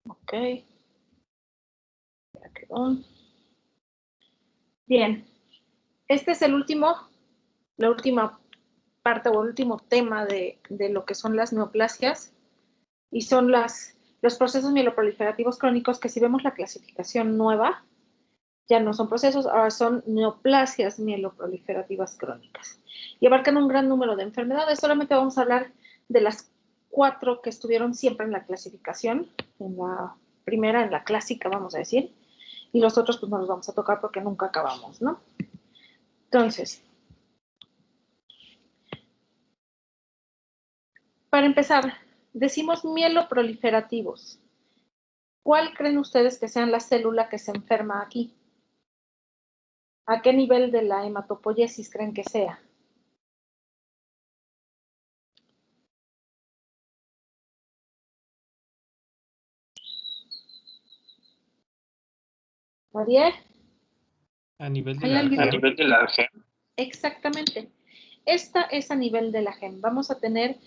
Ok. Ya quedó. Bien. Este es la última parte o el último tema de lo que son las neoplasias y son los procesos mieloproliferativos crónicos, que si vemos la clasificación nueva, ya no son procesos, ahora son neoplasias mieloproliferativas crónicas. Y abarcan un gran número de enfermedades. Solamente vamos a hablar de las 4 que estuvieron siempre en la clasificación, en la primera, en la clásica, vamos a decir, y los otros pues no los vamos a tocar porque nunca acabamos, ¿no? Entonces, para empezar, decimos mieloproliferativos. ¿Cuál creen ustedes que sean la célula que se enferma aquí? ¿A qué nivel de la hematopoiesis creen que sea? ¿Nadie? A nivel de ¿Hay la alguien? gem. A nivel de la gem. Exactamente. Esta es a nivel de la gem. Vamos a tener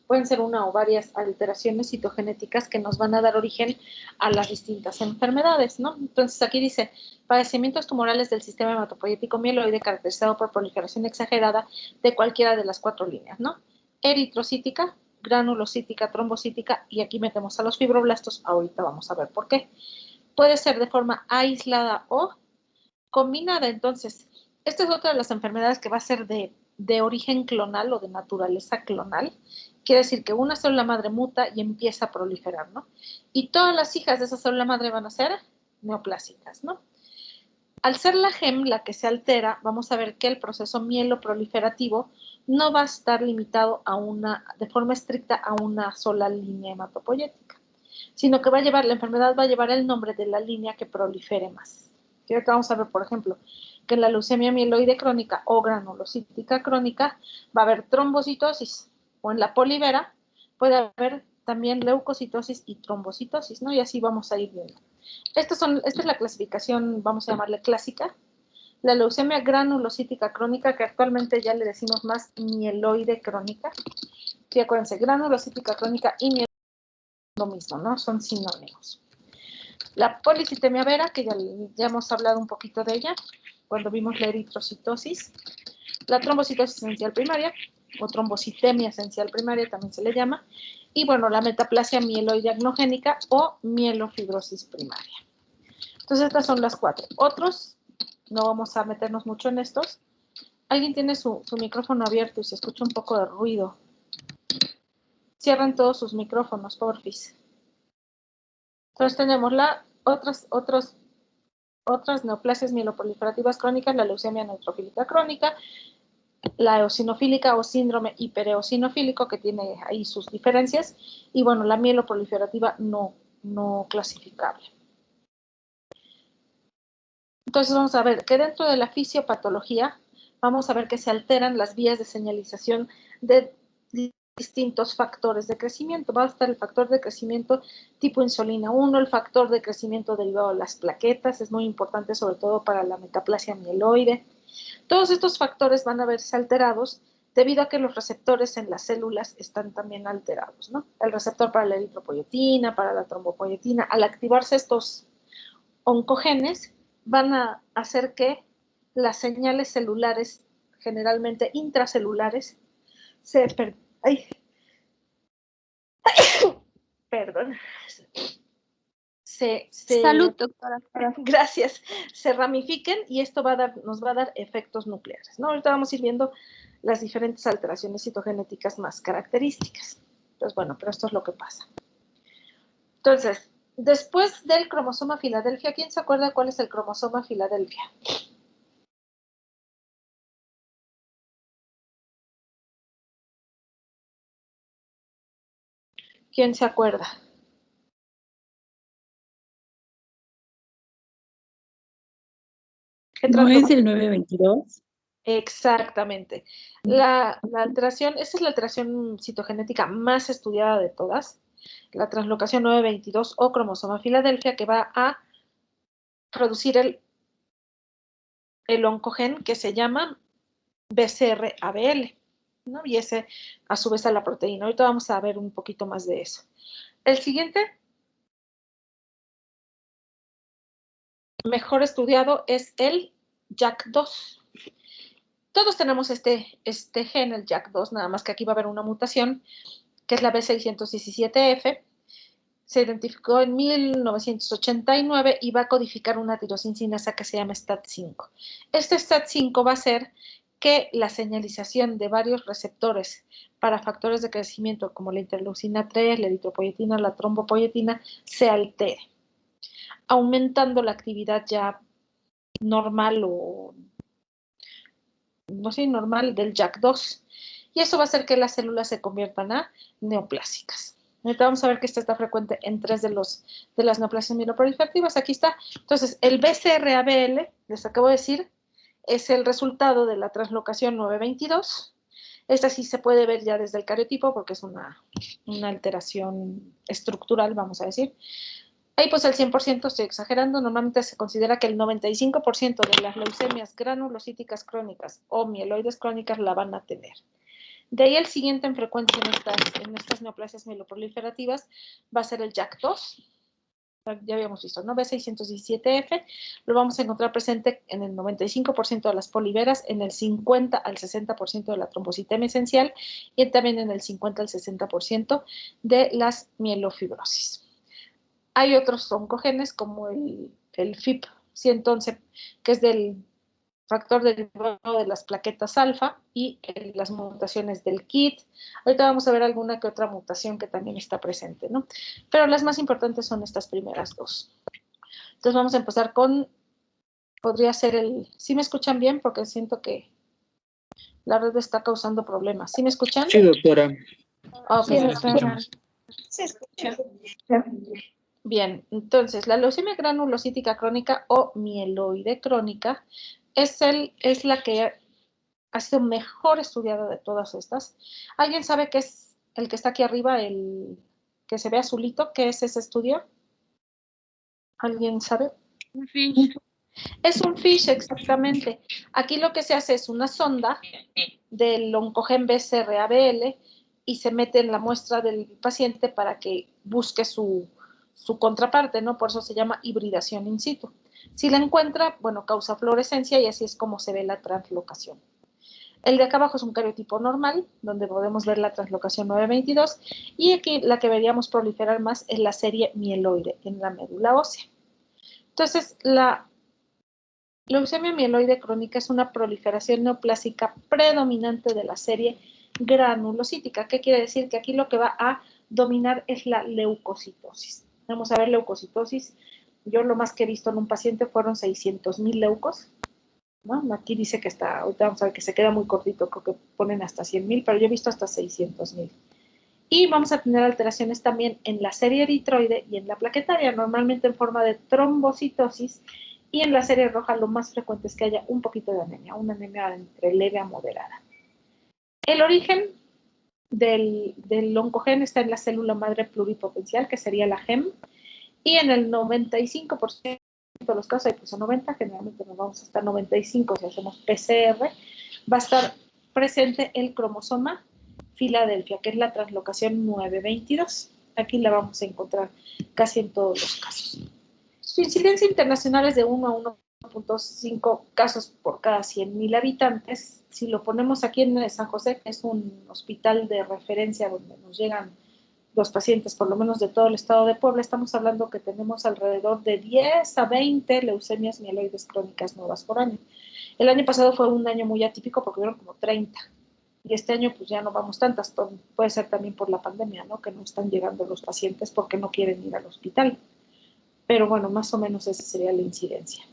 pueden ser una o varias alteraciones citogenéticas que nos van a dar origen a las distintas enfermedades, ¿no? Entonces aquí dice, padecimientos tumorales del sistema hematopoyético mieloide caracterizado por proliferación exagerada de cualquiera de las 4 líneas, ¿no? Eritrocítica, granulocítica, trombocítica, y aquí metemos a los fibroblastos. Ahorita vamos a ver por qué. Puede ser de forma aislada o combinada. Entonces, esta es otra de las enfermedades que va a ser de origen clonal o de naturaleza clonal. Quiere decir que una célula madre muta y empieza a proliferar, ¿no? Y todas las hijas de esa célula madre van a ser neoplásicas, ¿no? Al ser la gem la que se altera, vamos a ver que el proceso mieloproliferativo no va a estar limitado de forma estricta a una sola línea hematopoyética, sino que la enfermedad va a llevar el nombre de la línea que prolifere más. Y ahorita vamos a ver, por ejemplo, que en la leucemia mieloide crónica o granulocítica crónica va a haber trombocitosis, o en la polivera puede haber también leucocitosis y trombocitosis, ¿no? Y así vamos a ir viendo. Esta es la clasificación, vamos a llamarle clásica. La leucemia granulocítica crónica, que actualmente ya le decimos más mieloide crónica. Sí, acuérdense, granulocítica crónica y mieloide lo mismo, ¿no? Son sinónimos. La policitemia vera, que ya hemos hablado un poquito de ella cuando vimos la eritrocitosis. La trombocitosis esencial primaria, o trombocitemia esencial primaria también se le llama. Y bueno, la metaplasia mieloide agnogénica o mielofibrosis primaria. Entonces estas son las 4. Otros, no vamos a meternos mucho en estos. Alguien tiene su micrófono abierto y se escucha un poco de ruido. Cierren todos sus micrófonos, porfis. Entonces tenemos otras neoplasias mieloproliferativas crónicas, la leucemia neutrofílica crónica, la eosinofílica o síndrome hipereosinofílico, que tiene ahí sus diferencias, y bueno, la mieloproliferativa no clasificable. Entonces vamos a ver que dentro de la fisiopatología vamos a ver que se alteran las vías de señalización de distintos factores de crecimiento. Va a estar el factor de crecimiento tipo insulina 1, el factor de crecimiento derivado de las plaquetas, es muy importante sobre todo para la metaplasia mieloide. Todos estos factores van a verse alterados debido a que los receptores en las células están también alterados, ¿no? El receptor para la eritropoyetina, para la trombopoyetina, al activarse estos oncogenes, van a hacer que las señales celulares, generalmente intracelulares, perdón. Salud, doctora. Gracias. Se ramifiquen y esto nos va a dar efectos nucleares, ¿no? Ahorita vamos a ir viendo las diferentes alteraciones citogenéticas más características. Entonces, bueno, pero esto es lo que pasa. Entonces, después del cromosoma Filadelfia, ¿quién se acuerda cuál es el cromosoma Filadelfia? ¿Quién se acuerda? ¿No es el 922? Exactamente. La alteración, esa es la alteración citogenética más estudiada de todas, la translocación 922 o cromosoma Filadelfia, que va a producir el oncogen que se llama BCR-ABL. ¿no? Y ese a su vez a la proteína. Ahorita vamos a ver un poquito más de eso. El siguiente, mejor estudiado, es el JAK2. Todos tenemos este gen, el JAK2, nada más que aquí va a haber una mutación, que es la B617F. Se identificó en 1989 y va a codificar una tirosincinasa que se llama STAT5. Este STAT5 va a hacer que la señalización de varios receptores para factores de crecimiento como la interleucina 3, la eritropoyetina, la trombopoyetina, se altere, aumentando la actividad ya normal o no sé, normal del JAK2. Y eso va a hacer que las células se conviertan a neoplásicas. Ahorita vamos a ver que esta está frecuente en 3 de las neoplasias mieloproliferativas. Aquí está. Entonces, el BCR-ABL, les acabo de decir, es el resultado de la translocación 922. Esta sí se puede ver ya desde el cariotipo porque es una alteración estructural, vamos a decir. Ahí pues el 100%, estoy exagerando, normalmente se considera que el 95% de las leucemias granulocíticas crónicas o mieloides crónicas la van a tener. De ahí el siguiente en frecuencia en estas neoplasias mieloproliferativas va a ser el JAK2. Ya habíamos visto, ¿no? B617F, lo vamos a encontrar presente en el 95% de las poliveras, en el 50 al 60% de la trombocitema esencial y también en el 50 al 60% de las mielofibrosis. Hay otros oncogenes como el FIP111, que es del factor derivado de las plaquetas alfa y las mutaciones del KIT. Ahorita vamos a ver alguna que otra mutación que también está presente, ¿no? Pero las más importantes son estas primeras dos. Entonces vamos a empezar con, podría ser el, ¿sí me escuchan bien? Porque siento que la red está causando problemas. ¿Sí me escuchan? Sí, doctora. Okay. Sí, escuchamos. Se escucha. Bien, entonces la leucemia granulocítica crónica o mieloide crónica es la que ha sido mejor estudiada de todas estas. ¿Alguien sabe qué es el que está aquí arriba, el que se ve azulito? ¿Qué es ese estudio? ¿Alguien sabe? Un FISH. Es un FISH, exactamente. Aquí lo que se hace es una sonda del oncogen BCR-ABL y se mete en la muestra del paciente para que busque su contraparte, ¿no? Por eso se llama hibridación in situ. Si la encuentra, bueno, causa fluorescencia y así es como se ve la translocación. El de acá abajo es un cariotipo normal, donde podemos ver la translocación 922, y aquí la que veríamos proliferar más es la serie mieloide en la médula ósea. Entonces, la leucemia mieloide crónica es una proliferación neoplásica predominante de la serie granulocítica. ¿Qué quiere decir? Que aquí lo que va a dominar es la leucocitosis. Vamos a ver leucocitosis. Yo lo más que he visto en un paciente fueron 600,000 leucos, ¿no? Aquí dice que está, ahorita vamos a ver que se queda muy cortito, creo que ponen hasta 100,000, pero yo he visto hasta 600,000. Y vamos a tener alteraciones también en la serie eritroide y en la plaquetaria, normalmente en forma de trombocitosis, y en la serie roja lo más frecuente es que haya un poquito de anemia, una anemia entre leve a moderada. El origen del oncogen está en la célula madre pluripotencial, que sería la GEM, y en el 95% de los casos, hay pues 90, generalmente nos vamos hasta 95 si hacemos PCR, va a estar presente el cromosoma Filadelfia, que es la translocación 922. Aquí la vamos a encontrar casi en todos los casos. Su incidencia internacional es de 1 a 1.5 casos por cada 100,000 habitantes. Si lo ponemos aquí en San José, que es un hospital de referencia donde nos llegan los pacientes, por lo menos de todo el estado de Puebla, estamos hablando que tenemos alrededor de 10 a 20 leucemias mieloides crónicas nuevas por año. El año pasado fue un año muy atípico porque hubieron como 30. Y este año pues ya no vamos tantas, puede ser también por la pandemia, ¿no? Que no están llegando los pacientes porque no quieren ir al hospital. Pero bueno, más o menos esa sería la incidencia.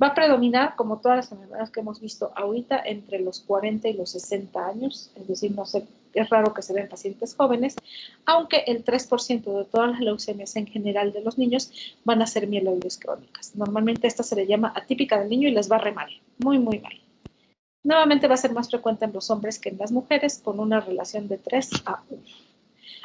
Va a predominar, como todas las enfermedades que hemos visto ahorita, entre los 40 y los 60 años, es decir, no sé, es raro que se vean pacientes jóvenes, aunque el 3% de todas las leucemias en general de los niños van a ser mieloides crónicas. Normalmente esta se le llama atípica del niño y les va re mal, muy, muy mal. Nuevamente va a ser más frecuente en los hombres que en las mujeres, con una relación de 3 a 1.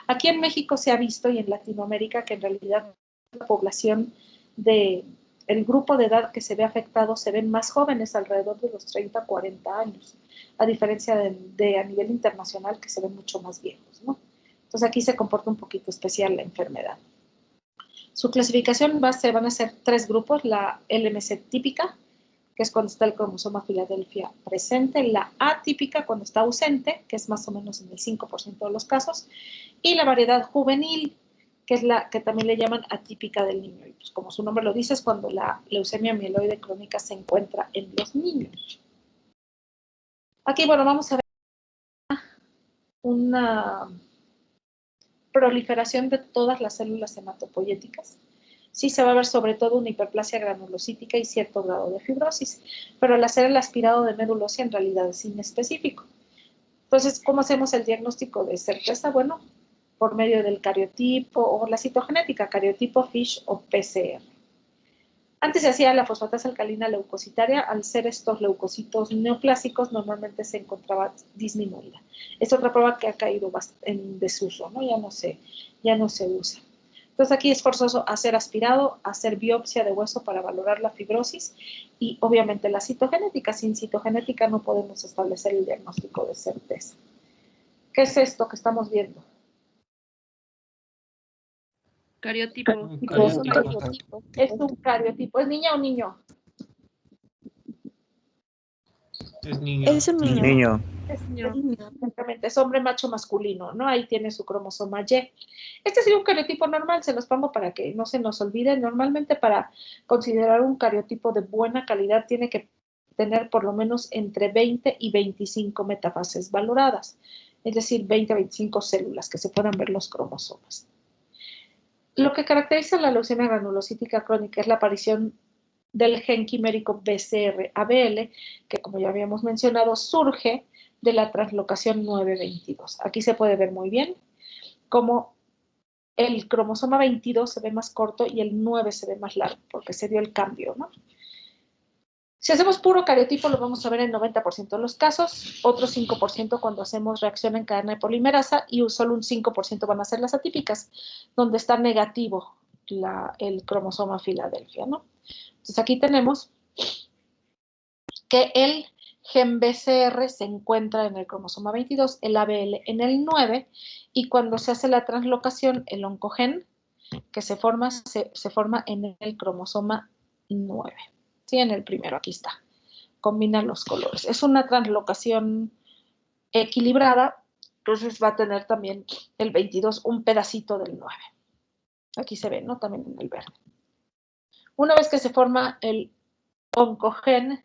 Aquí en México se ha visto y en Latinoamérica que en realidad la población de el grupo de edad que se ve afectado se ven más jóvenes, alrededor de los 30, 40 años, a diferencia de a nivel internacional que se ven mucho más viejos, ¿no? Entonces aquí se comporta un poquito especial la enfermedad. Su clasificación van a ser 3 grupos, la LMC típica, que es cuando está el cromosoma Filadelfia presente, la atípica cuando está ausente, que es más o menos en el 5% de los casos, y la variedad juvenil, que es la que también le llaman atípica del niño. Y pues como su nombre lo dice, es cuando la leucemia mieloide crónica se encuentra en los niños. Aquí, bueno, vamos a ver una proliferación de todas las células hematopoyéticas. Sí se va a ver sobre todo una hiperplasia granulocítica y cierto grado de fibrosis, pero al hacer el aspirado de médula ósea en realidad es inespecífico. Entonces, ¿cómo hacemos el diagnóstico de certeza? Bueno, por medio del cariotipo o la citogenética, cariotipo, FISH o PCR. Antes se hacía la fosfatasa alcalina leucocitaria, al ser estos leucocitos neoplásicos normalmente se encontraba disminuida. Es otra prueba que ha caído en desuso, ¿no? Ya no se usa. Entonces aquí es forzoso hacer aspirado, hacer biopsia de hueso para valorar la fibrosis y obviamente la citogenética. Sin citogenética no podemos establecer el diagnóstico de certeza. ¿Qué es esto que estamos viendo? Cariotipo. Cariotipo. Es un cariotipo. ¿Es niña o niño? Es niño. Es un niño. Niño. Es niño. Exactamente, es hombre macho masculino, ¿no? Ahí tiene su cromosoma Y. Este sería un cariotipo normal, se los pongo para que no se nos olvide. Normalmente para considerar un cariotipo de buena calidad tiene que tener por lo menos entre 20 y 25 metafases valoradas, es decir, 20 a 25 células que se puedan ver los cromosomas. Lo que caracteriza la leucemia granulocítica crónica es la aparición del gen quimérico BCR-ABL, que como ya habíamos mencionado, surge de la translocación 922. Aquí se puede ver muy bien cómo el cromosoma 22 se ve más corto y el 9 se ve más largo, porque se dio el cambio, ¿no? Si hacemos puro cariotipo, lo vamos a ver en 90% de los casos, otro 5% cuando hacemos reacción en cadena de polimerasa y solo un 5% van a ser las atípicas, donde está negativo el cromosoma Filadelfia, ¿no? Entonces aquí tenemos que el gen BCR se encuentra en el cromosoma 22, el ABL en el 9, y cuando se hace la translocación, el oncogen que se forma en el cromosoma 9. Sí, en el primero, aquí está. Combinan los colores. Es una translocación equilibrada, entonces va a tener también el 22 un pedacito del 9. Aquí se ve, ¿no? También en el verde. Una vez que se forma el oncogen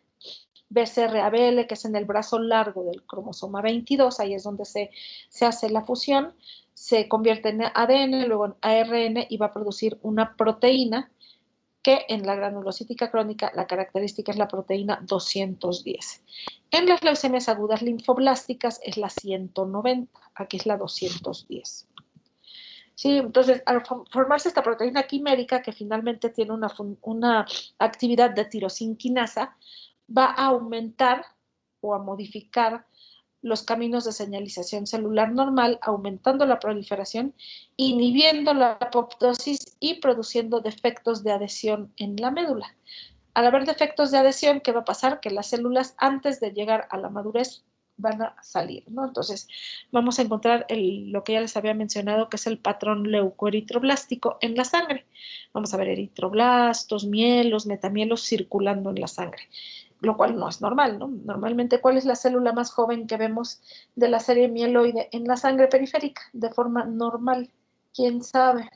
BCR-ABL, que es en el brazo largo del cromosoma 22, ahí es donde se hace la fusión, se convierte en ADN, luego en ARN y va a producir una proteína que en la granulocítica crónica la característica es la proteína 210. En las leucemias agudas linfoblásticas es la 190, aquí es la 210. Sí, entonces, al formarse esta proteína quimérica, que finalmente tiene una actividad de tirosinquinasa, va a aumentar o a modificar los caminos de señalización celular normal, aumentando la proliferación, inhibiendo la apoptosis y produciendo defectos de adhesión en la médula. Al haber defectos de adhesión, ¿qué va a pasar? Que las células antes de llegar a la madurez van a salir, ¿no? Entonces, vamos a encontrar lo que ya les había mencionado, que es el patrón leucoeritroblástico en la sangre. Vamos a ver eritroblastos, mielos, metamielos circulando en la sangre, lo cual no es normal, ¿no? Normalmente, ¿cuál es la célula más joven que vemos de la serie mieloide en la sangre periférica de forma normal? ¿Quién sabe?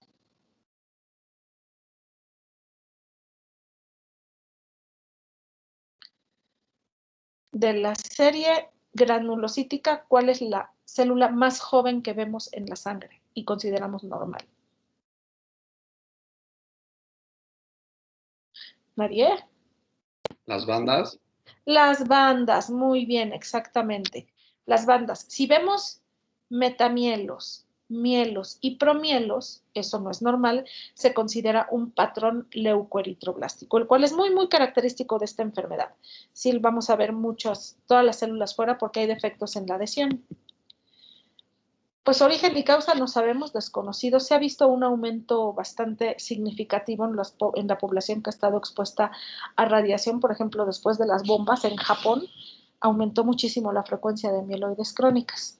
De la serie granulocítica, ¿cuál es la célula más joven que vemos en la sangre y consideramos normal? ¿Nadie? Las bandas. Las bandas, muy bien, exactamente. Las bandas. Si vemos metamielos, mielos y promielos, eso no es normal, se considera un patrón leucoeritroblástico, el cual es muy, muy característico de esta enfermedad. Sí, vamos a ver todas las células fuera porque hay defectos en la adhesión. Pues origen y causa no sabemos, desconocido. Se ha visto un aumento bastante significativo en la población que ha estado expuesta a radiación, por ejemplo, después de las bombas en Japón, aumentó muchísimo la frecuencia de mieloides crónicas.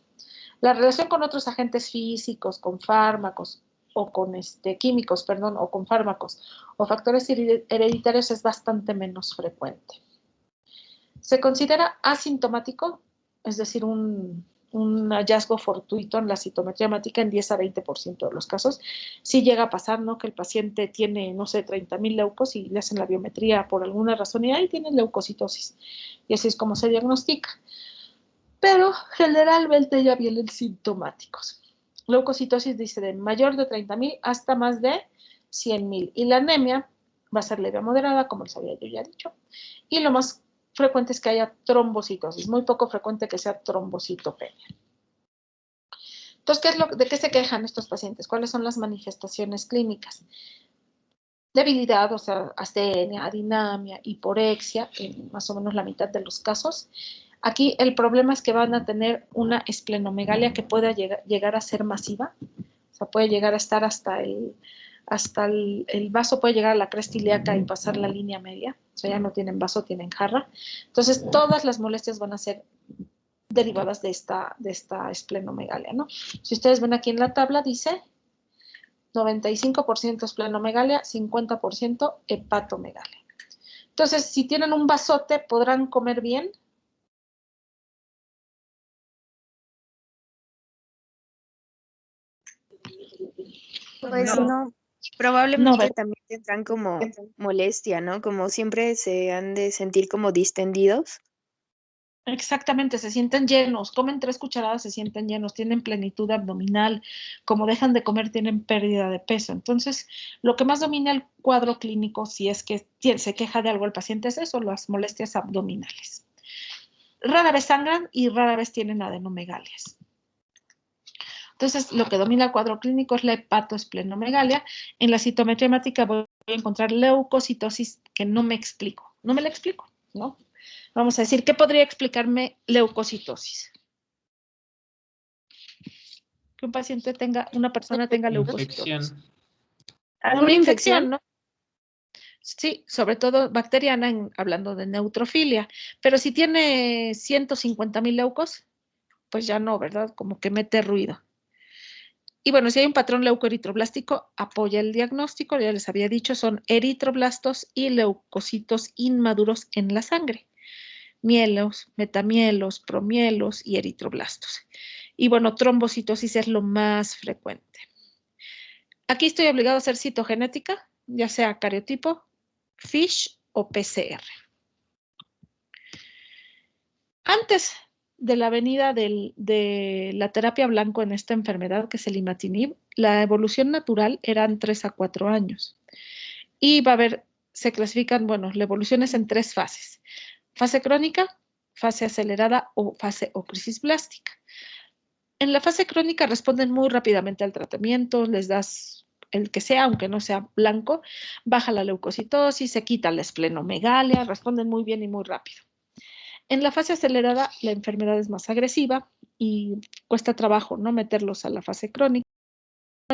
La relación con otros agentes físicos, con fármacos o con químicos, perdón, o con fármacos o factores hereditarios es bastante menos frecuente. Se considera asintomático, es decir, un hallazgo fortuito en la citometría hemática en 10 a 20% de los casos. Si llega a pasar, ¿no? Que el paciente tiene, no sé, 30,000 leucos y le hacen la biometría por alguna razón y ahí tiene leucocitosis. Y así es como se diagnostica. Pero generalmente ya vienen sintomáticos. Leucocitosis dice de mayor de 30,000 hasta más de 100,000. Y la anemia va a ser leve a moderada, como les había yo ya dicho. Y lo más frecuente es que haya trombocitosis, muy poco frecuente que sea trombocitopenia. Entonces, ¿de qué se quejan estos pacientes? ¿Cuáles son las manifestaciones clínicas? Debilidad, o sea, astenia, adinamia, hiporexia, en más o menos la mitad de los casos. Aquí el problema es que van a tener una esplenomegalia que pueda llegar a ser masiva, o sea, puede llegar a estar hasta el vaso, puede llegar a la cresta ilíaca y pasar la línea media, o sea, ya no tienen vaso, tienen jarra. Entonces, todas las molestias van a ser derivadas de esta esplenomegalia, ¿no? Si ustedes ven aquí en la tabla, dice 95% esplenomegalia, 50% hepatomegalia. Entonces, si tienen un vasote, ¿podrán comer bien? Pues No. no, probablemente No, ¿verdad? también tendrán como molestia, ¿no? Como siempre se han de sentir como distendidos. Exactamente, se sienten llenos, comen 3 cucharadas, se sienten llenos, tienen plenitud abdominal, como dejan de comer tienen pérdida de peso. Entonces, lo que más domina el cuadro clínico, si es que se queja de algo el paciente, es eso, las molestias abdominales. Rara vez sangran y rara vez tienen adenomegalias. Entonces, lo que domina el cuadro clínico es la hepatoesplenomegalia. En la citometría hemática voy a encontrar leucocitosis que no me explico, no me la explico, ¿no? Vamos a decir, ¿qué podría explicarme leucocitosis? Que un paciente una persona tenga leucocitosis. ¿Alguna Una infección? infección, ¿no? Sí, sobre todo bacteriana, hablando de neutrofilia. Pero si tiene 150,000 leucos, pues ya no, ¿verdad? Como que mete ruido. Y bueno, si hay un patrón leucoeritroblástico, apoya el diagnóstico, ya les había dicho, son eritroblastos y leucocitos inmaduros en la sangre. Mielos, metamielos, promielos y eritroblastos. Y bueno, trombocitosis es lo más frecuente. Aquí estoy obligado a hacer citogenética, ya sea cariotipo, FISH o PCR. Antes de la venida de la terapia blanco en esta enfermedad, que es el imatinib, la evolución natural eran 3 a 4 años. Y se clasifican, bueno, la evolución es en 3 fases. Fase crónica, fase acelerada o fase o crisis blástica. En la fase crónica responden muy rápidamente al tratamiento, les das el que sea, aunque no sea blanco, baja la leucocitosis, se quita la esplenomegalia, responden muy bien y muy rápido. En la fase acelerada, la enfermedad es más agresiva y cuesta trabajo no meterlos a la fase crónica.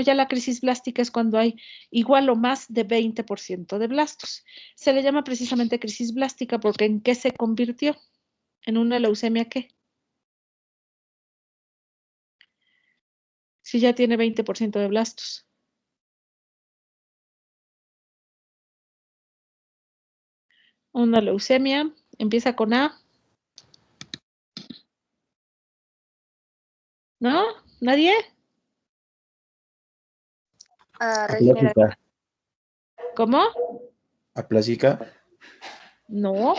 Ya la crisis blástica es cuando hay igual o más de 20% de blastos. Se le llama precisamente crisis blástica porque ¿en qué se convirtió? ¿En una leucemia qué? Si ya tiene 20% de blastos. Una leucemia, empieza con A. ¿No? ¿Nadie? Aplásica. ¿Cómo? Aplásica. No.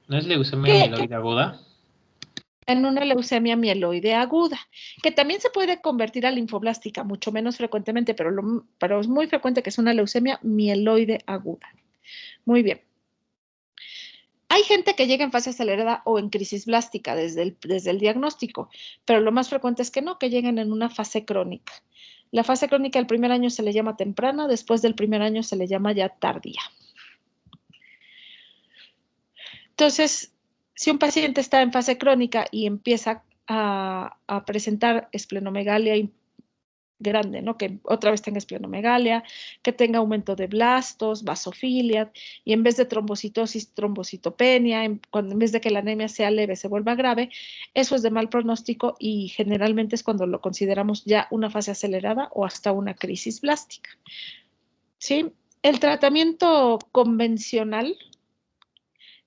¿No es leucemia ¿Qué? mieloide aguda? En una leucemia mieloide aguda, que también se puede convertir a linfoblástica, mucho menos frecuentemente, pero es muy frecuente que es una leucemia mieloide aguda. Muy bien. Hay gente que llega en fase acelerada o en crisis blástica desde el diagnóstico, pero lo más frecuente es que no, que lleguen en una fase crónica. La fase crónica del primer año se le llama temprana, después del primer año se le llama ya tardía. Entonces, si un paciente está en fase crónica y empieza a presentar esplenomegalia grande, ¿no? Que otra vez tenga esplenomegalia, que tenga aumento de blastos, vasofilia, y en vez de trombocitosis, trombocitopenia, en vez de que la anemia sea leve, se vuelva grave. Eso es de mal pronóstico y generalmente es cuando lo consideramos ya una fase acelerada o hasta una crisis blástica. ¿Sí? El tratamiento convencional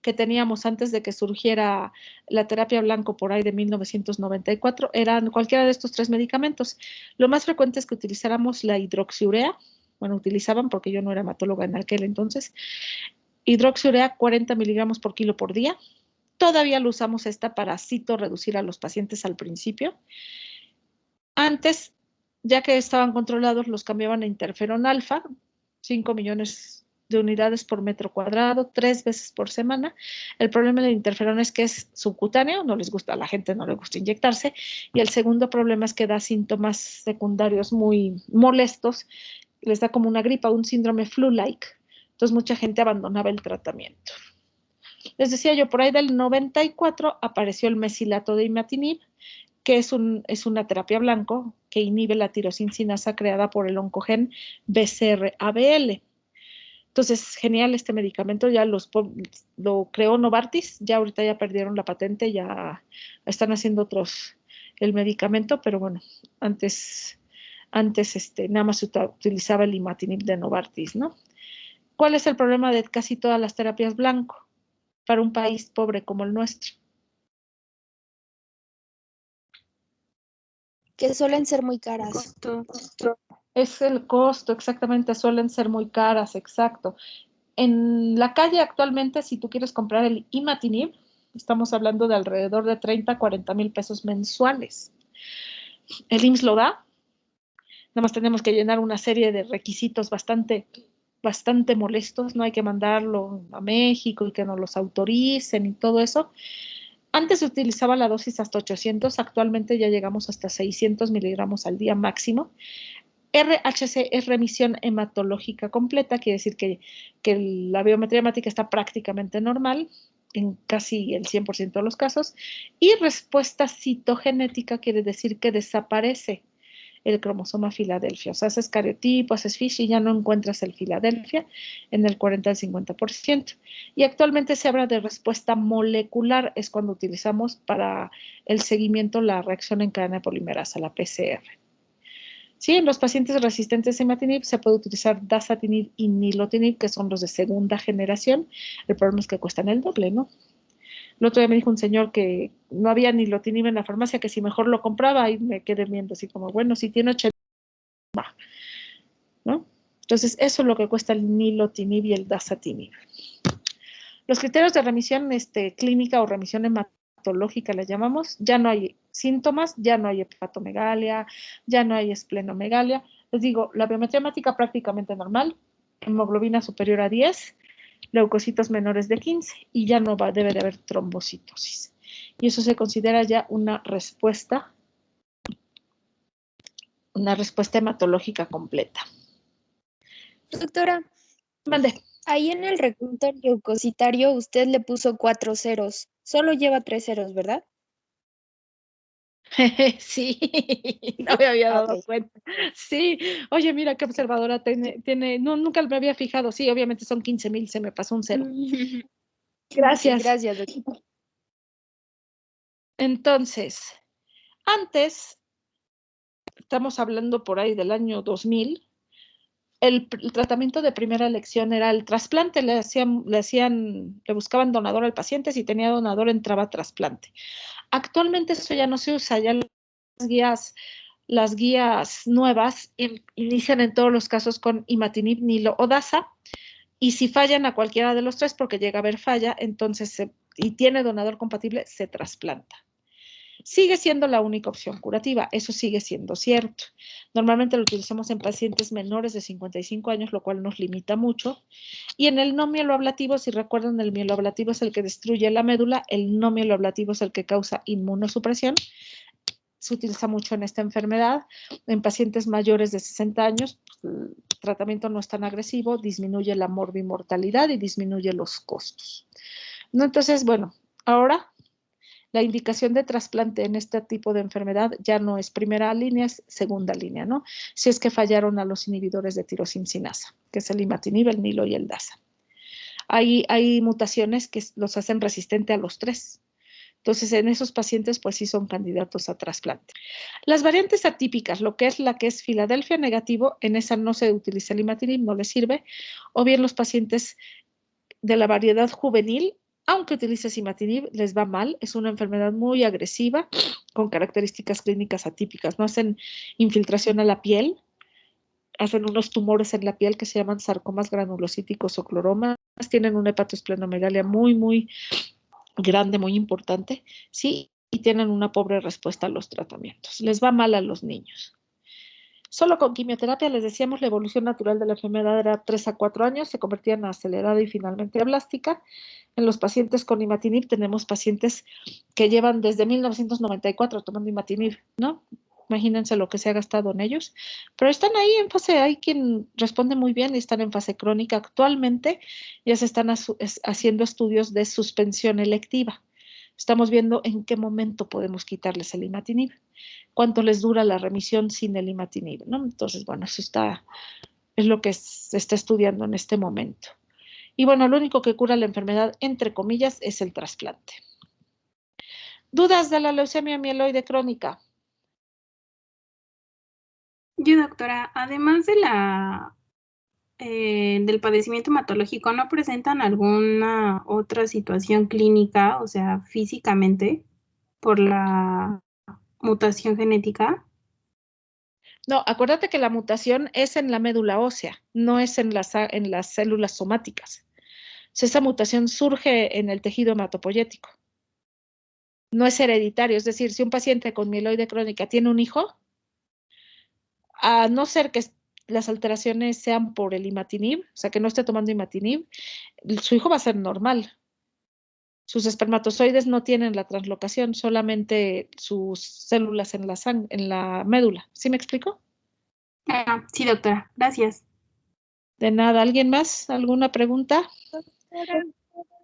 que teníamos antes de que surgiera la terapia blanco por ahí de 1994 eran cualquiera de estos 3 medicamentos. Lo más frecuente es que utilizáramos la hidroxiurea, bueno, utilizaban porque yo no era hematóloga en aquel entonces, hidroxiurea 40 miligramos por kilo por día. Todavía lo usamos esta para reducir a los pacientes al principio. Antes, ya que estaban controlados, los cambiaban a interferón alfa, 5 millones de unidades por metro cuadrado, 3 veces por semana. El problema del interferón es que es subcutáneo, no les gusta, a la gente no le gusta inyectarse, y el segundo problema es que da síntomas secundarios muy molestos, les da como una gripa, un síndrome flu-like. Entonces mucha gente abandonaba el tratamiento. Les decía yo, por ahí del 94 apareció el mesilato de imatinib, que es una terapia blanco que inhibe la tirosincina creada por el oncogen BCR-ABL. Entonces, genial este medicamento, ya lo creó Novartis, ya ahorita ya perdieron la patente, ya están haciendo otros el medicamento, pero bueno, antes nada más se utilizaba el imatinib de Novartis, ¿no? ¿Cuál es el problema de casi todas las terapias blanco para un país pobre como el nuestro? Que suelen ser muy caras. Costo. Es el costo, exactamente, suelen ser muy caras, exacto. En la calle actualmente, si tú quieres comprar el imatinib, estamos hablando de alrededor de 30, 40 mil pesos mensuales. El IMSS lo da, nada más tenemos que llenar una serie de requisitos bastante molestos, no hay que mandarlo a México y que nos los autoricen y todo eso. Antes se utilizaba la dosis hasta 800, actualmente ya llegamos hasta 600 miligramos al día máximo. RHC es remisión hematológica completa, quiere decir que la biometría hemática está prácticamente normal en casi el 100% de los casos, y respuesta citogenética quiere decir que desaparece el cromosoma Filadelfia, o sea, haces cariotipo, haces FISH y ya no encuentras el Filadelfia en el 40 al 50%. Y actualmente se habla de respuesta molecular, es cuando utilizamos para el seguimiento la reacción en cadena de polimerasa, la PCR. Sí, en los pacientes resistentes a imatinib se puede utilizar dasatinib y nilotinib, que son los de segunda generación. El problema es que cuestan el doble, ¿no? El otro día me dijo un señor que no había nilotinib en la farmacia, que si mejor lo compraba, y me quedé viendo así como, bueno, si tiene 80, ¿no? Entonces, eso es lo que cuesta el nilotinib y el dasatinib. Los criterios de remisión clínica o remisión hematológica la llamamos, ya no hay síntomas, ya no hay hepatomegalia, ya no hay esplenomegalia. Les digo, la biometría hemática prácticamente normal, hemoglobina superior a 10, leucocitos menores de 15 y ya no debe de haber trombocitosis. Y eso se considera ya una respuesta hematológica completa. Doctora, Mande. ahí en el recuento leucocitario usted le puso 4 ceros. Solo lleva 3 ceros, ¿verdad? Sí, no me había dado Ok. cuenta. Sí, oye, mira qué observadora tiene, no, nunca me había fijado. Sí, obviamente son 15,000, se me pasó un cero. Gracias. Gracias, doctora. Entonces, antes, estamos hablando por ahí del año 2000, el tratamiento de primera elección era el trasplante, le buscaban donador al paciente, si tenía donador entraba a trasplante. Actualmente eso ya no se usa, ya las guías nuevas inician en todos los casos con imatinib, nilo o dasa, y si fallan a cualquiera de los 3, porque llega a haber falla, entonces y tiene donador compatible, se trasplanta. Sigue siendo la única opción curativa, eso sigue siendo cierto. Normalmente lo utilizamos en pacientes menores de 55 años, lo cual nos limita mucho. Y en el no mieloablativo, si recuerdan, el mieloablativo es el que destruye la médula, el no mieloablativo es el que causa inmunosupresión. Se utiliza mucho en esta enfermedad. En pacientes mayores de 60 años, el tratamiento no es tan agresivo, disminuye la morbimortalidad y disminuye los costos. ¿No? Entonces, bueno, ahora La indicación de trasplante en este tipo de enfermedad ya no es primera línea, es segunda línea, ¿no? Si es que fallaron a los inhibidores de tirosincinasa, que es el imatinib, el nilo y el dasa. Hay mutaciones que los hacen resistente a los tres. Entonces, en esos pacientes, pues sí son candidatos a trasplante. Las variantes atípicas, lo que es la que es Filadelfia negativo, en esa no se utiliza el imatinib, no le sirve. O bien los pacientes de la variedad juvenil, aunque utilices imatinib, les va mal. Es una enfermedad muy agresiva, con características clínicas atípicas. No hacen infiltración a la piel, hacen unos tumores en la piel que se llaman sarcomas granulocíticos o cloromas. Tienen una hepatoesplenomegalia muy grande, muy importante, ¿sí? Y tienen una pobre respuesta a los tratamientos. Les va mal a los niños. Solo con quimioterapia, les decíamos, la evolución natural de la enfermedad era 3 a 4 años, se convertía en acelerada y finalmente ablástica. En los pacientes con imatinib tenemos pacientes que llevan desde 1994 tomando imatinib, ¿no? Imagínense lo que se ha gastado en ellos. Pero están ahí en fase, hay quien responde muy bien y están en fase crónica. Actualmente ya se están haciendo estudios de suspensión electiva. Estamos viendo en qué momento podemos quitarles el imatinib, cuánto les dura la remisión sin el imatinib, ¿no? Entonces, bueno, eso es lo que se está estudiando en este momento. Y bueno, lo único que cura la enfermedad, entre comillas, es el trasplante. ¿Dudas de la leucemia mieloide crónica? Yo, doctora, además de del padecimiento hematológico, ¿no presentan alguna otra situación clínica, o sea, físicamente, por la mutación genética? No, acuérdate que la mutación es en la médula ósea, no es en las células somáticas. O sea, esa mutación surge en el tejido hematopoyético. No es hereditario, es decir, si un paciente con mieloide crónica tiene un hijo, a no ser que las alteraciones sean por el imatinib, o sea, que no esté tomando imatinib, su hijo va a ser normal. Sus espermatozoides no tienen la translocación, solamente sus células en la médula. ¿Sí me explico? Ah, sí, doctora, gracias. De nada. ¿Alguien más? ¿Alguna pregunta? Doctora,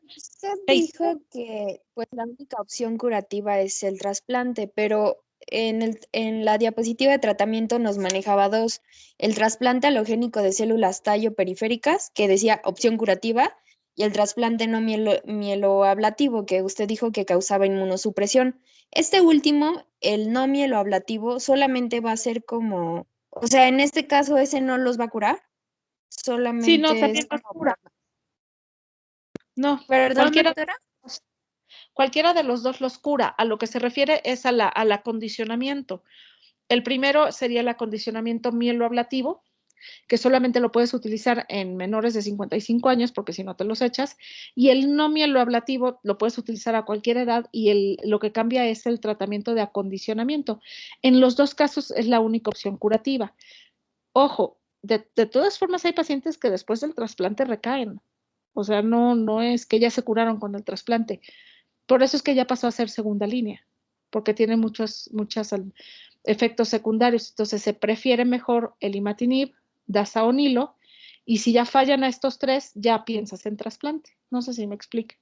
usted Hey. dijo que pues la única opción curativa es el trasplante, pero en la diapositiva de tratamiento nos manejaba dos, el trasplante halogénico de células tallo periféricas, que decía opción curativa, y el trasplante no mieloablativo, que usted dijo que causaba inmunosupresión. Este último, el no mieloablativo, solamente va a ser como, o sea, en este caso ese no los va a curar, Sí, no, solamente es también los como cura. No, Perdón, doctora. cualquiera de los dos los cura. A lo que se refiere es al acondicionamiento. El primero sería el acondicionamiento mieloablativo, que solamente lo puedes utilizar en menores de 55 años, porque si no te los echas, y el no mieloablativo lo puedes utilizar a cualquier edad y lo que cambia es el tratamiento de acondicionamiento. En los dos casos es la única opción curativa. Ojo, de todas formas hay pacientes que después del trasplante recaen. O sea, no es que ya se curaron con el trasplante. Por eso es que ya pasó a ser segunda línea, porque tiene muchos efectos secundarios. Entonces se prefiere mejor el imatinib, dasa o nilo, y si ya fallan a estos tres, ya piensas en trasplante. No sé si me explique.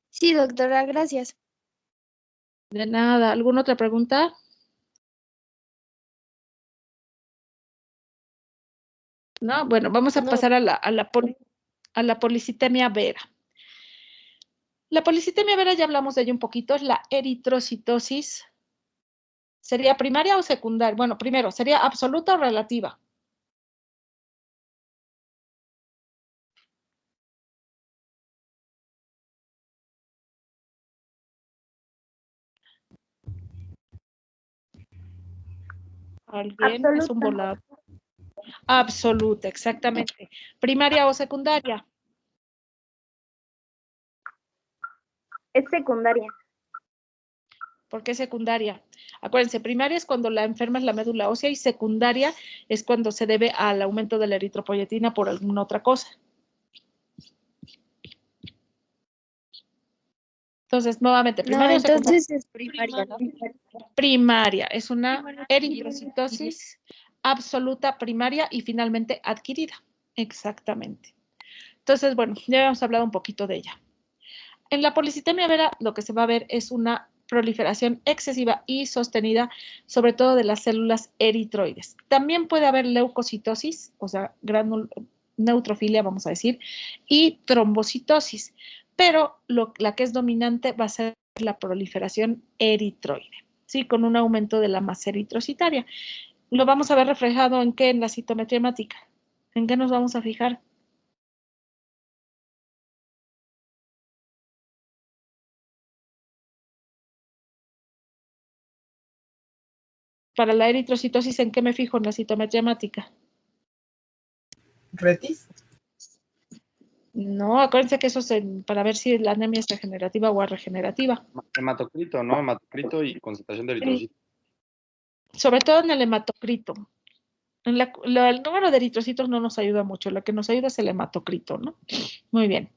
Sí, doctora, gracias. De nada. ¿Alguna otra pregunta? No, bueno, vamos a pasar a la policitemia vera. La policitemia vera ya hablamos de ella un poquito, es la eritrocitosis. ¿Sería primaria o secundaria? Bueno, primero, ¿sería absoluta o relativa? ¿Alguien? Absoluta. Es un volado. Absoluta, exactamente. ¿Primaria o secundaria? Es secundaria. ¿Por qué secundaria? Acuérdense, primaria es cuando la enferma es la médula ósea y secundaria es cuando se debe al aumento de la eritropoyetina por alguna otra cosa. Entonces, nuevamente, primaria o secundaria. Entonces es primaria, ¿no? Primaria, es una eritrocitosis absoluta primaria y finalmente adquirida. Exactamente. Entonces, bueno, ya habíamos hablado un poquito de ella. En la policitemia vera lo que se va a ver es una proliferación excesiva y sostenida, sobre todo de las células eritroides. También puede haber leucocitosis, o sea, neutrofilia, vamos a decir, y trombocitosis, pero la que es dominante va a ser la proliferación eritroide, ¿sí? Con un aumento de la masa eritrocitaria. Lo vamos a ver reflejado en qué, en la citometría hemática. ¿En qué nos vamos a fijar? Para la eritrocitosis, ¿en qué me fijo en la citometría hemática? ¿Retis? No, acuérdense que eso es para ver si la anemia es regenerativa o regenerativa. Hematocrito, ¿no? Hematocrito y concentración de eritrocitos. Sobre todo en el hematocrito. El número de eritrocitos no nos ayuda mucho, lo que nos ayuda es el hematocrito, ¿no? Muy bien.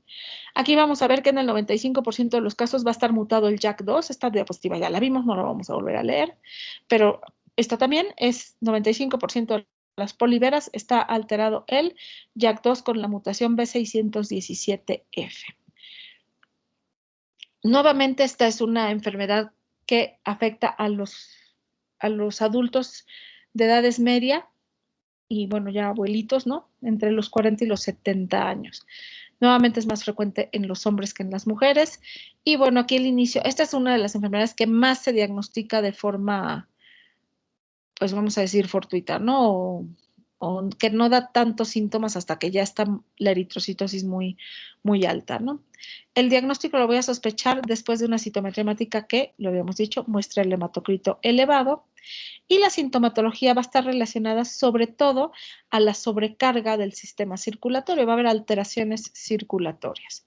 Aquí vamos a ver que en el 95% de los casos va a estar mutado el JAK2. Esta diapositiva ya la vimos, no la vamos a volver a leer, pero esta también es 95% de las poliveras está alterado el JAK2 con la mutación B617F. Nuevamente, esta es una enfermedad que afecta a los adultos de edades media y, bueno, ya abuelitos, ¿no? Entre los 40 y los 70 años. Nuevamente es más frecuente en los hombres que en las mujeres. Y bueno, aquí el inicio, esta es una de las enfermedades que más se diagnostica de forma, pues vamos a decir, fortuita, ¿no? O que no da tantos síntomas hasta que ya está la eritrocitosis muy, muy alta, ¿no? El diagnóstico lo voy a sospechar después de una citometría hemática que, lo habíamos dicho, muestra el hematocrito elevado. Y la sintomatología va a estar relacionada sobre todo a la sobrecarga del sistema circulatorio, va a haber alteraciones circulatorias,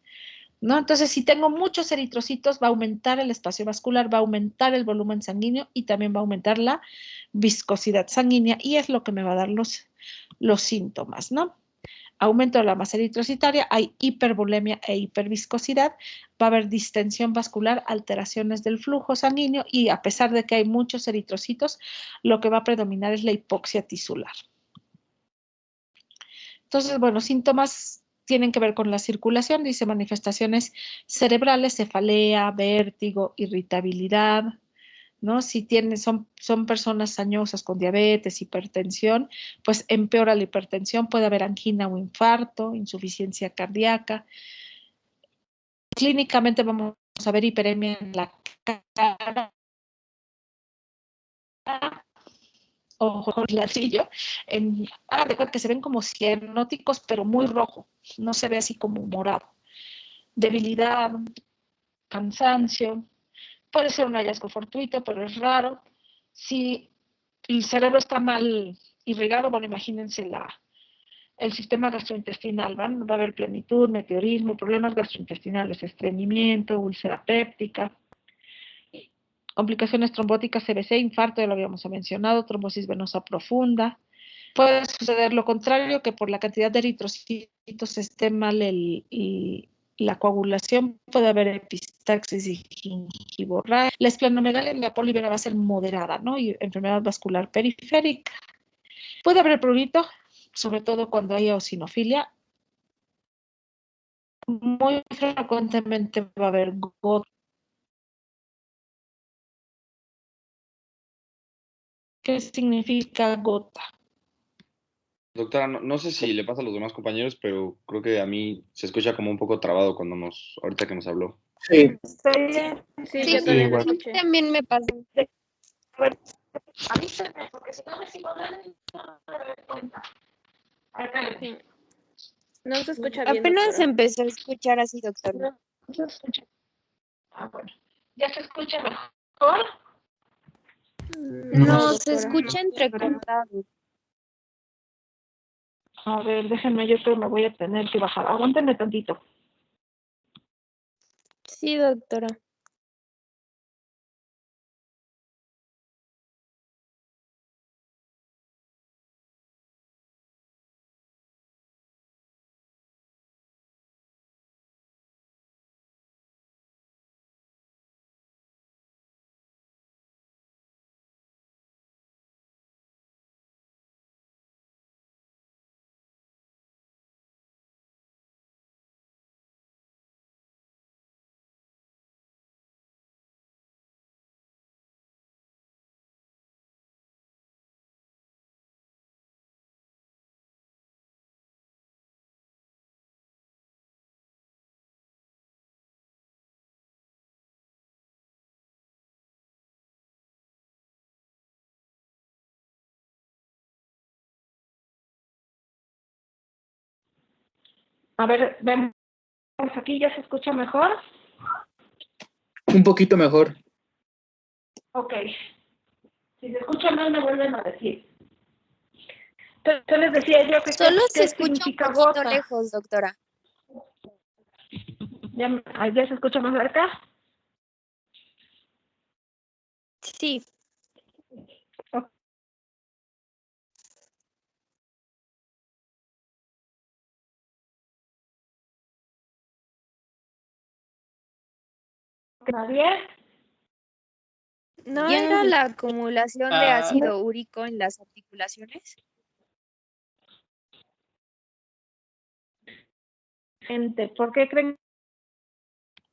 ¿no? Entonces, si tengo muchos eritrocitos, va a aumentar el espacio vascular, va a aumentar el volumen sanguíneo y también va a aumentar la viscosidad sanguínea y es lo que me va a dar los síntomas, ¿no? Aumento de la masa eritrocitaria, hay hipervolemia e hiperviscosidad, va a haber distensión vascular, alteraciones del flujo sanguíneo y a pesar de que hay muchos eritrocitos, lo que va a predominar es la hipoxia tisular. Entonces, bueno, síntomas tienen que ver con la circulación, dice manifestaciones cerebrales, cefalea, vértigo, irritabilidad, ¿no? Si son personas añosas con diabetes, hipertensión, pues empeora la hipertensión, puede haber angina o infarto, insuficiencia cardíaca. Clínicamente vamos a ver hiperemia en la cara, ojo con ladrillo, de cuenta que se ven como cianóticos, pero muy rojo, no se ve así como morado. Debilidad, cansancio, puede ser un hallazgo fortuito, pero es raro. Si el cerebro está mal irrigado, bueno, imagínense el sistema gastrointestinal, va a haber plenitud, meteorismo, problemas gastrointestinales, estreñimiento, úlcera péptica, complicaciones trombóticas, CVC, infarto, ya lo habíamos mencionado, trombosis venosa profunda. Puede suceder lo contrario, que por la cantidad de eritrocitos esté mal la coagulación, puede haber epistaxis y gingivorrea. La esplenomegalia en la polivera va a ser moderada, ¿no? Y enfermedad vascular periférica. Puede haber prurito, sobre todo cuando hay eosinofilia. Muy frecuentemente va a haber gota. ¿Qué significa gota? Doctora, no sé si le pasa a los demás compañeros, pero creo que a mí se escucha como un poco trabado ahorita que nos habló. Sí, Estoy bien. Sí, Sí, yo también lo igual. escuché. también me pasa. A ver, avísenme, porque si no me sigo hablando, no me doy cuenta. Sí. No se escucha bien, Apenas doctora. empezó a escuchar así, doctor. No, no se escucha. Bueno. ¿Ya se escucha mejor? No, se doctora. escucha entrecortado. A ver, déjenme, yo creo que me voy a tener que bajar. Aguántenme tantito. Sí, doctora. A ver, vemos aquí, ¿ya se escucha mejor? Un poquito mejor. Ok. Si se escucha mal, me vuelven a decir. Entonces les decía yo que Solo se qué escucha un significa poquito gota. lejos, doctora. ¿Ya se escucha más cerca? Sí. ¿Nadie? ¿No era la acumulación de ácido úrico en las articulaciones? Gente, ¿por qué creen?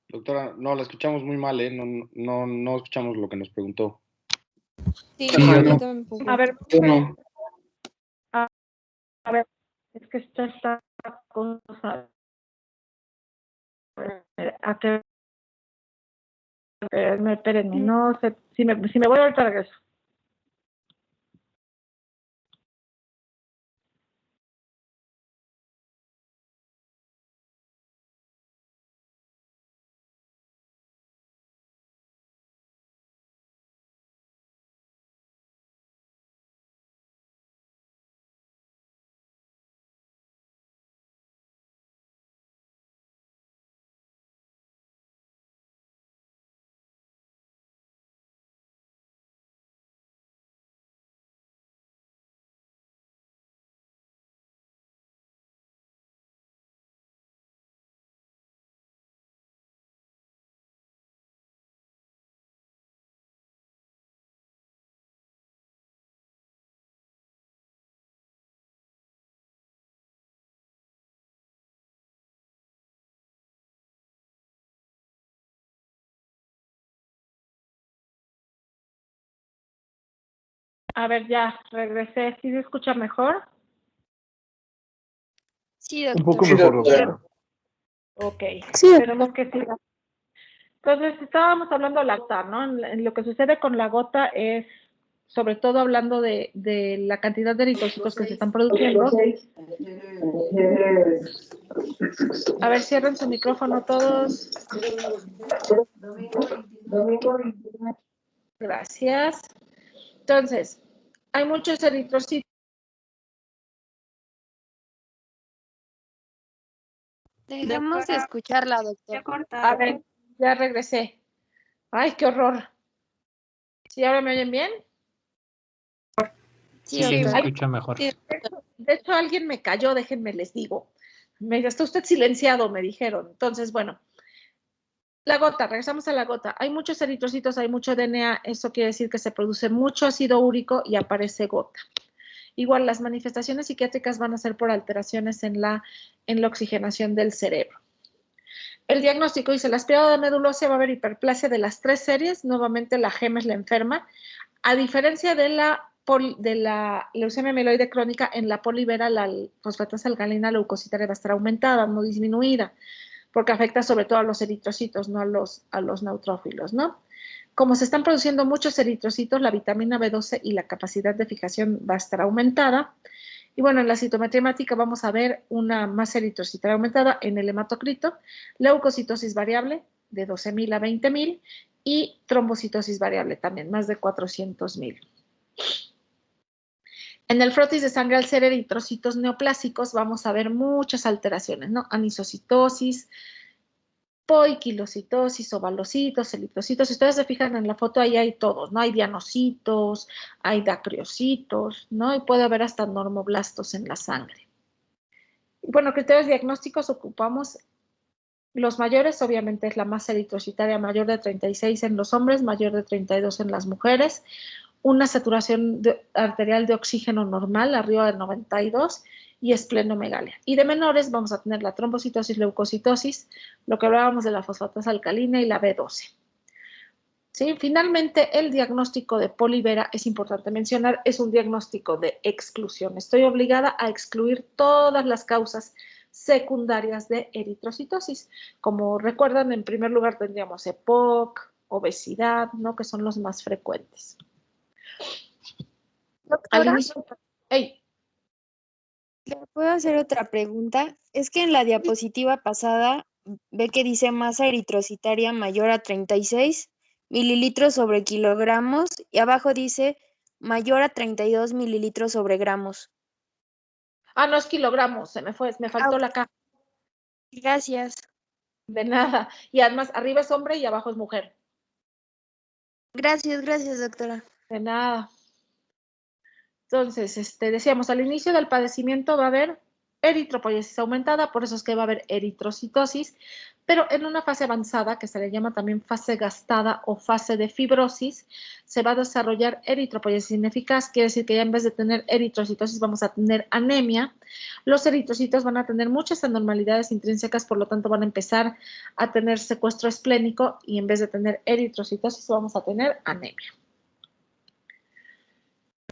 Doctora, no, la escuchamos muy mal, ¿eh? No escuchamos lo que nos preguntó. Sí, Sí, yo no. tampoco. A ver, Yo no. a ver, es que esta cosa. A que espérenme, no sé, si me voy ahorita regreso. A ver, ya, regresé. ¿Sí se escucha mejor? Sí, Un poco doctora. mejor, doctora. Ok, Sí, esperemos que siga. Entonces, estábamos hablando de la gota, ¿no? En lo que sucede con la gota es, sobre todo hablando de la cantidad de eritrocitos que se están produciendo. A ver, cierren su micrófono todos. Gracias. Entonces, hay muchos eritrocitos. Dejamos de escucharla, Ya doctora. corta. A ver, ya regresé. Ay, qué horror. ¿Sí ahora me oyen bien? Sí, Sí, se doctora. escucha mejor. De hecho, alguien me cayó, déjenme les digo. Está usted silenciado, me dijeron. Entonces, bueno, la gota, regresamos a la gota. Hay muchos eritrocitos, hay mucho DNA, eso quiere decir que se produce mucho ácido úrico y aparece gota. Igual, las manifestaciones psiquiátricas van a ser por alteraciones en la oxigenación del cerebro. El diagnóstico dice, la aspirada de médula ósea va a haber hiperplasia de las 3 series, nuevamente la GEM es la enferma, a diferencia de la leucemia mieloide crónica, en la polivera la fosfatasa alcalina leucocitaria va a estar aumentada, no disminuida, porque afecta sobre todo a los eritrocitos, no a los neutrófilos, ¿no? Como se están produciendo muchos eritrocitos, la vitamina B12 y la capacidad de fijación va a estar aumentada. Y bueno, en la citometría hemática vamos a ver una masa eritrocitaria aumentada en el hematocrito, leucocitosis variable de 12.000 a 20.000 y trombocitosis variable también, más de 400.000. En el frotis de sangre, al ser eritrocitos neoplásicos, vamos a ver muchas alteraciones, ¿no? Anisocitosis, poiquilocitosis, ovalocitos, eritrocitos. Si ustedes se fijan en la foto, ahí hay todos, ¿no? Hay dianocitos, hay dacriocitos, ¿no? Y puede haber hasta normoblastos en la sangre. Y bueno, criterios diagnósticos ocupamos los mayores, obviamente es la masa eritrocitaria mayor de 36 en los hombres, mayor de 32 en las mujeres, una saturación arterial de oxígeno normal, arriba de 92, y esplenomegalia. Y de menores vamos a tener la trombocitosis, leucocitosis, lo que hablábamos de la fosfatasa alcalina y la B12. ¿Sí? Finalmente, el diagnóstico de polivera, es importante mencionar, es un diagnóstico de exclusión. Estoy obligada a excluir todas las causas secundarias de eritrocitosis. Como recuerdan, en primer lugar tendríamos EPOC, obesidad, ¿no? Que son los más frecuentes. Al Doctora, inicio, hey, ¿Le puedo hacer otra pregunta? Es que en la diapositiva pasada ve que dice masa eritrocitaria mayor a 36 mililitros sobre kilogramos y abajo dice mayor a 32 mililitros sobre gramos. Ah, no es kilogramos, se me fue, me faltó la K. Gracias. De nada. Y además, arriba es hombre y abajo es mujer. Gracias, doctora. De nada. Entonces, decíamos, al inicio del padecimiento va a haber eritropoiesis aumentada, por eso es que va a haber eritrocitosis, pero en una fase avanzada, que se le llama también fase gastada o fase de fibrosis, se va a desarrollar eritropoiesis ineficaz, quiere decir que ya en vez de tener eritrocitosis vamos a tener anemia. Los eritrocitos van a tener muchas anormalidades intrínsecas, por lo tanto van a empezar a tener secuestro esplénico y en vez de tener eritrocitosis vamos a tener anemia.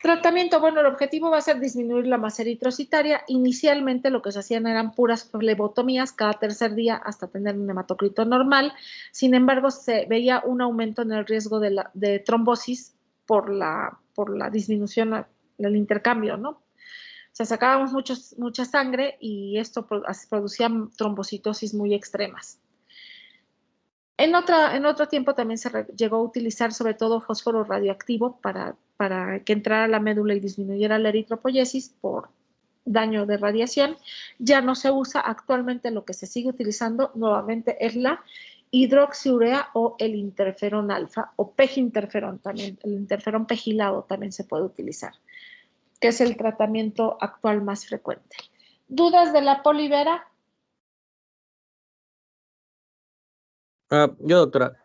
Tratamiento, bueno, el objetivo va a ser disminuir la masa eritrocitaria. Inicialmente lo que se hacían eran puras flebotomías cada tercer día hasta tener un hematocrito normal. Sin embargo, se veía un aumento en el riesgo de trombosis por la disminución del intercambio, ¿no? O sea, sacábamos mucha sangre y esto producía trombocitosis muy extremas. En otro tiempo también se llegó a utilizar sobre todo fósforo radioactivo para que entrara a la médula y disminuyera la eritropoiesis por daño de radiación. Ya no se usa actualmente, lo que se sigue utilizando nuevamente es la hidroxiurea o el interferón alfa o peginterferón también, el interferón pegilado también se puede utilizar, que es el tratamiento actual más frecuente. ¿Dudas de la polivera? Yo, doctora,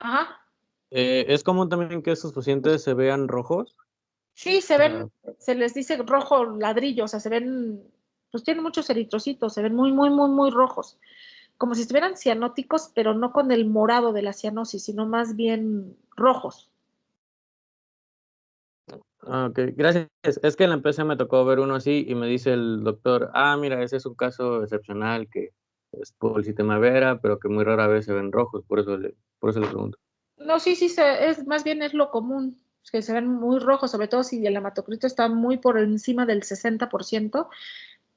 Ajá. ¿es común también que estos pacientes se vean rojos? Sí, se ven, se les dice rojo ladrillo, o sea, se ven, pues tienen muchos eritrocitos, se ven muy rojos, como si estuvieran cianóticos, pero no con el morado de la cianosis, sino más bien rojos. Ok, gracias. Es que en la empresa me tocó ver uno así y me dice el doctor, mira, ese es un caso excepcional que es por el sistema Vera, pero que muy rara vez se ven rojos, por eso le pregunto. No, sí, más bien es lo común, que se ven muy rojos, sobre todo si el hematocrito está muy por encima del 60%,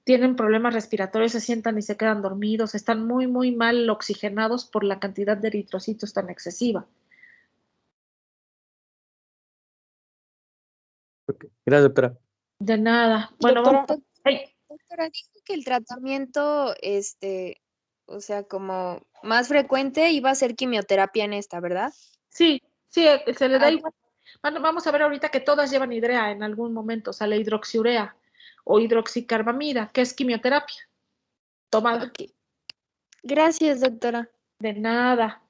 tienen problemas respiratorios, se sientan y se quedan dormidos, están muy mal oxigenados por la cantidad de eritrocitos tan excesiva. Okay. Gracias, doctora. De nada. Bueno, Doctora, vamos. Hey. Doctora, dijo que el tratamiento, o sea, como más frecuente iba a ser quimioterapia en esta, ¿verdad? Sí, se le da igual. Vamos a ver ahorita que todas llevan hidrea en algún momento, o sea, la hidroxiurea o hidroxicarbamida, que es quimioterapia. Tomada. Okay. Gracias, doctora. De nada.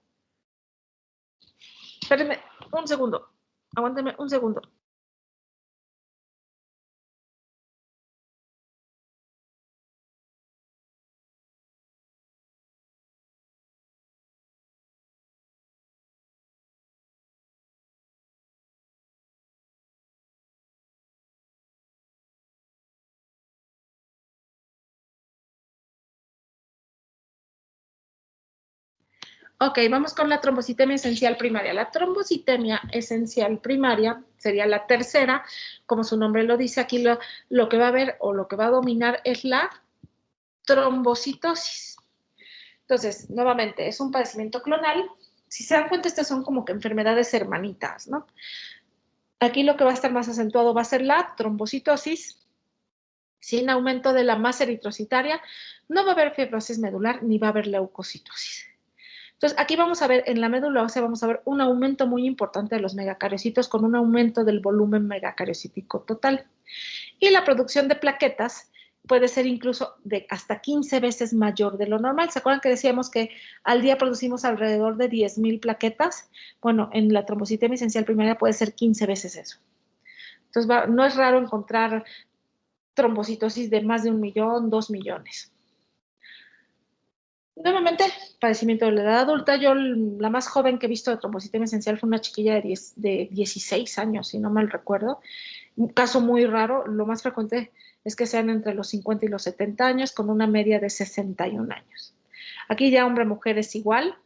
Espérenme un segundo. Aguánteme un segundo. Ok, vamos con la trombocitemia esencial primaria. La trombocitemia esencial primaria sería la tercera, como su nombre lo dice, aquí lo que va a haber o lo que va a dominar es la trombocitosis. Entonces, nuevamente, es un padecimiento clonal. Si se dan cuenta, estas son como que enfermedades hermanitas, ¿no? Aquí lo que va a estar más acentuado va a ser la trombocitosis, sin aumento de la masa eritrocitaria. No va a haber fibrosis medular ni va a haber leucocitosis. Entonces, aquí vamos a ver, en la médula ósea vamos a ver un aumento muy importante de los megacariocitos con un aumento del volumen megacariocítico total. Y la producción de plaquetas puede ser incluso de hasta 15 veces mayor de lo normal. ¿Se acuerdan que decíamos que al día producimos alrededor de 10,000 plaquetas? Bueno, en la trombocitemia esencial primaria puede ser 15 veces eso. Entonces, no es raro encontrar trombocitosis de más de 1 millón, 2 millones. Nuevamente, padecimiento de la edad adulta. Yo, la más joven que he visto de trombocitemia esencial fue una chiquilla de 16 años, si no mal recuerdo. Un caso muy raro. Lo más frecuente es que sean entre los 50 y los 70 años, con una media de 61 años. Aquí ya hombre-mujer es igual.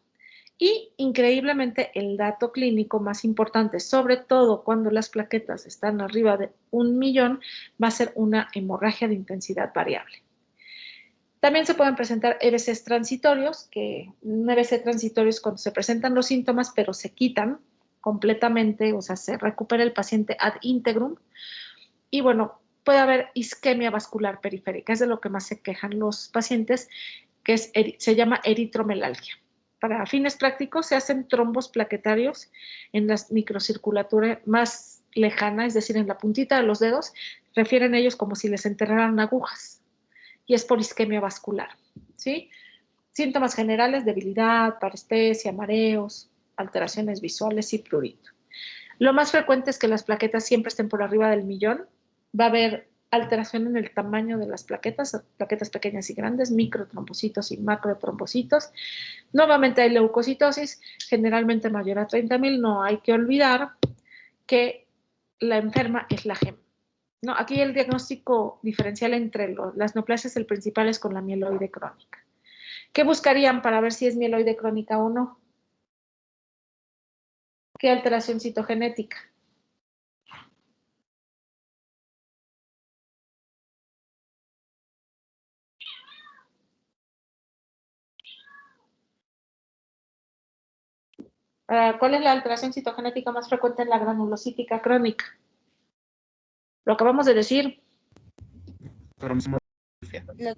Y increíblemente el dato clínico más importante, sobre todo cuando las plaquetas están arriba de 1.000.000, va a ser una hemorragia de intensidad variable. También se pueden presentar EBCs transitorios, que un EBC transitorio es cuando se presentan los síntomas pero se quitan completamente, o sea, se recupera el paciente ad integrum. Y bueno, puede haber isquemia vascular periférica, es de lo que más se quejan los pacientes, que se llama eritromelalgia. Para fines prácticos se hacen trombos plaquetarios en la microcirculatura más lejana, es decir, en la puntita de los dedos, refieren ellos como si les enterraran agujas, y es por isquemia vascular, ¿sí? Síntomas generales: debilidad, parestesia, mareos, alteraciones visuales y prurito. Lo más frecuente es que las plaquetas siempre estén por arriba del 1.000.000. Va a haber alteración en el tamaño de las plaquetas pequeñas y grandes, microtrombocitos y macrotrombocitos. Nuevamente hay leucocitosis, generalmente mayor a 30.000. No hay que olvidar que la enferma es la GEM. No, aquí el diagnóstico diferencial entre las neoplasias, el principal es con la mieloide crónica. ¿Qué buscarían para ver si es mieloide crónica o no? ¿Qué alteración citogenética? ¿Cuál es la alteración citogenética más frecuente en la granulocítica crónica? Lo acabamos de decir.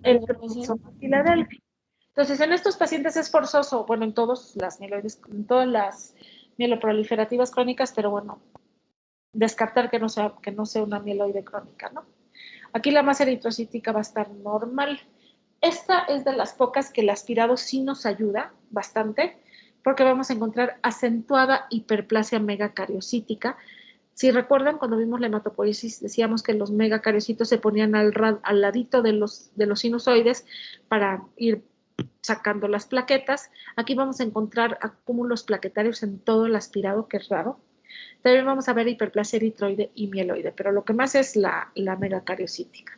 El cromosoma Filadelfia. Entonces, en estos pacientes es forzoso, bueno, en todas las mieloproliferativas crónicas, pero bueno, descartar que no sea una mieloide crónica, ¿no? Aquí la masa eritrocítica va a estar normal. Esta es de las pocas que el aspirado sí nos ayuda bastante, porque vamos a encontrar acentuada hiperplasia megacariocítica. Si recuerdan, cuando vimos la hematopoiesis, decíamos que los megacariocitos se ponían al ladito de los sinusoides para ir sacando las plaquetas. Aquí vamos a encontrar acúmulos plaquetarios en todo el aspirado, que es raro. También vamos a ver hiperplasia eritroide y mieloide, pero lo que más es la megacariocítica.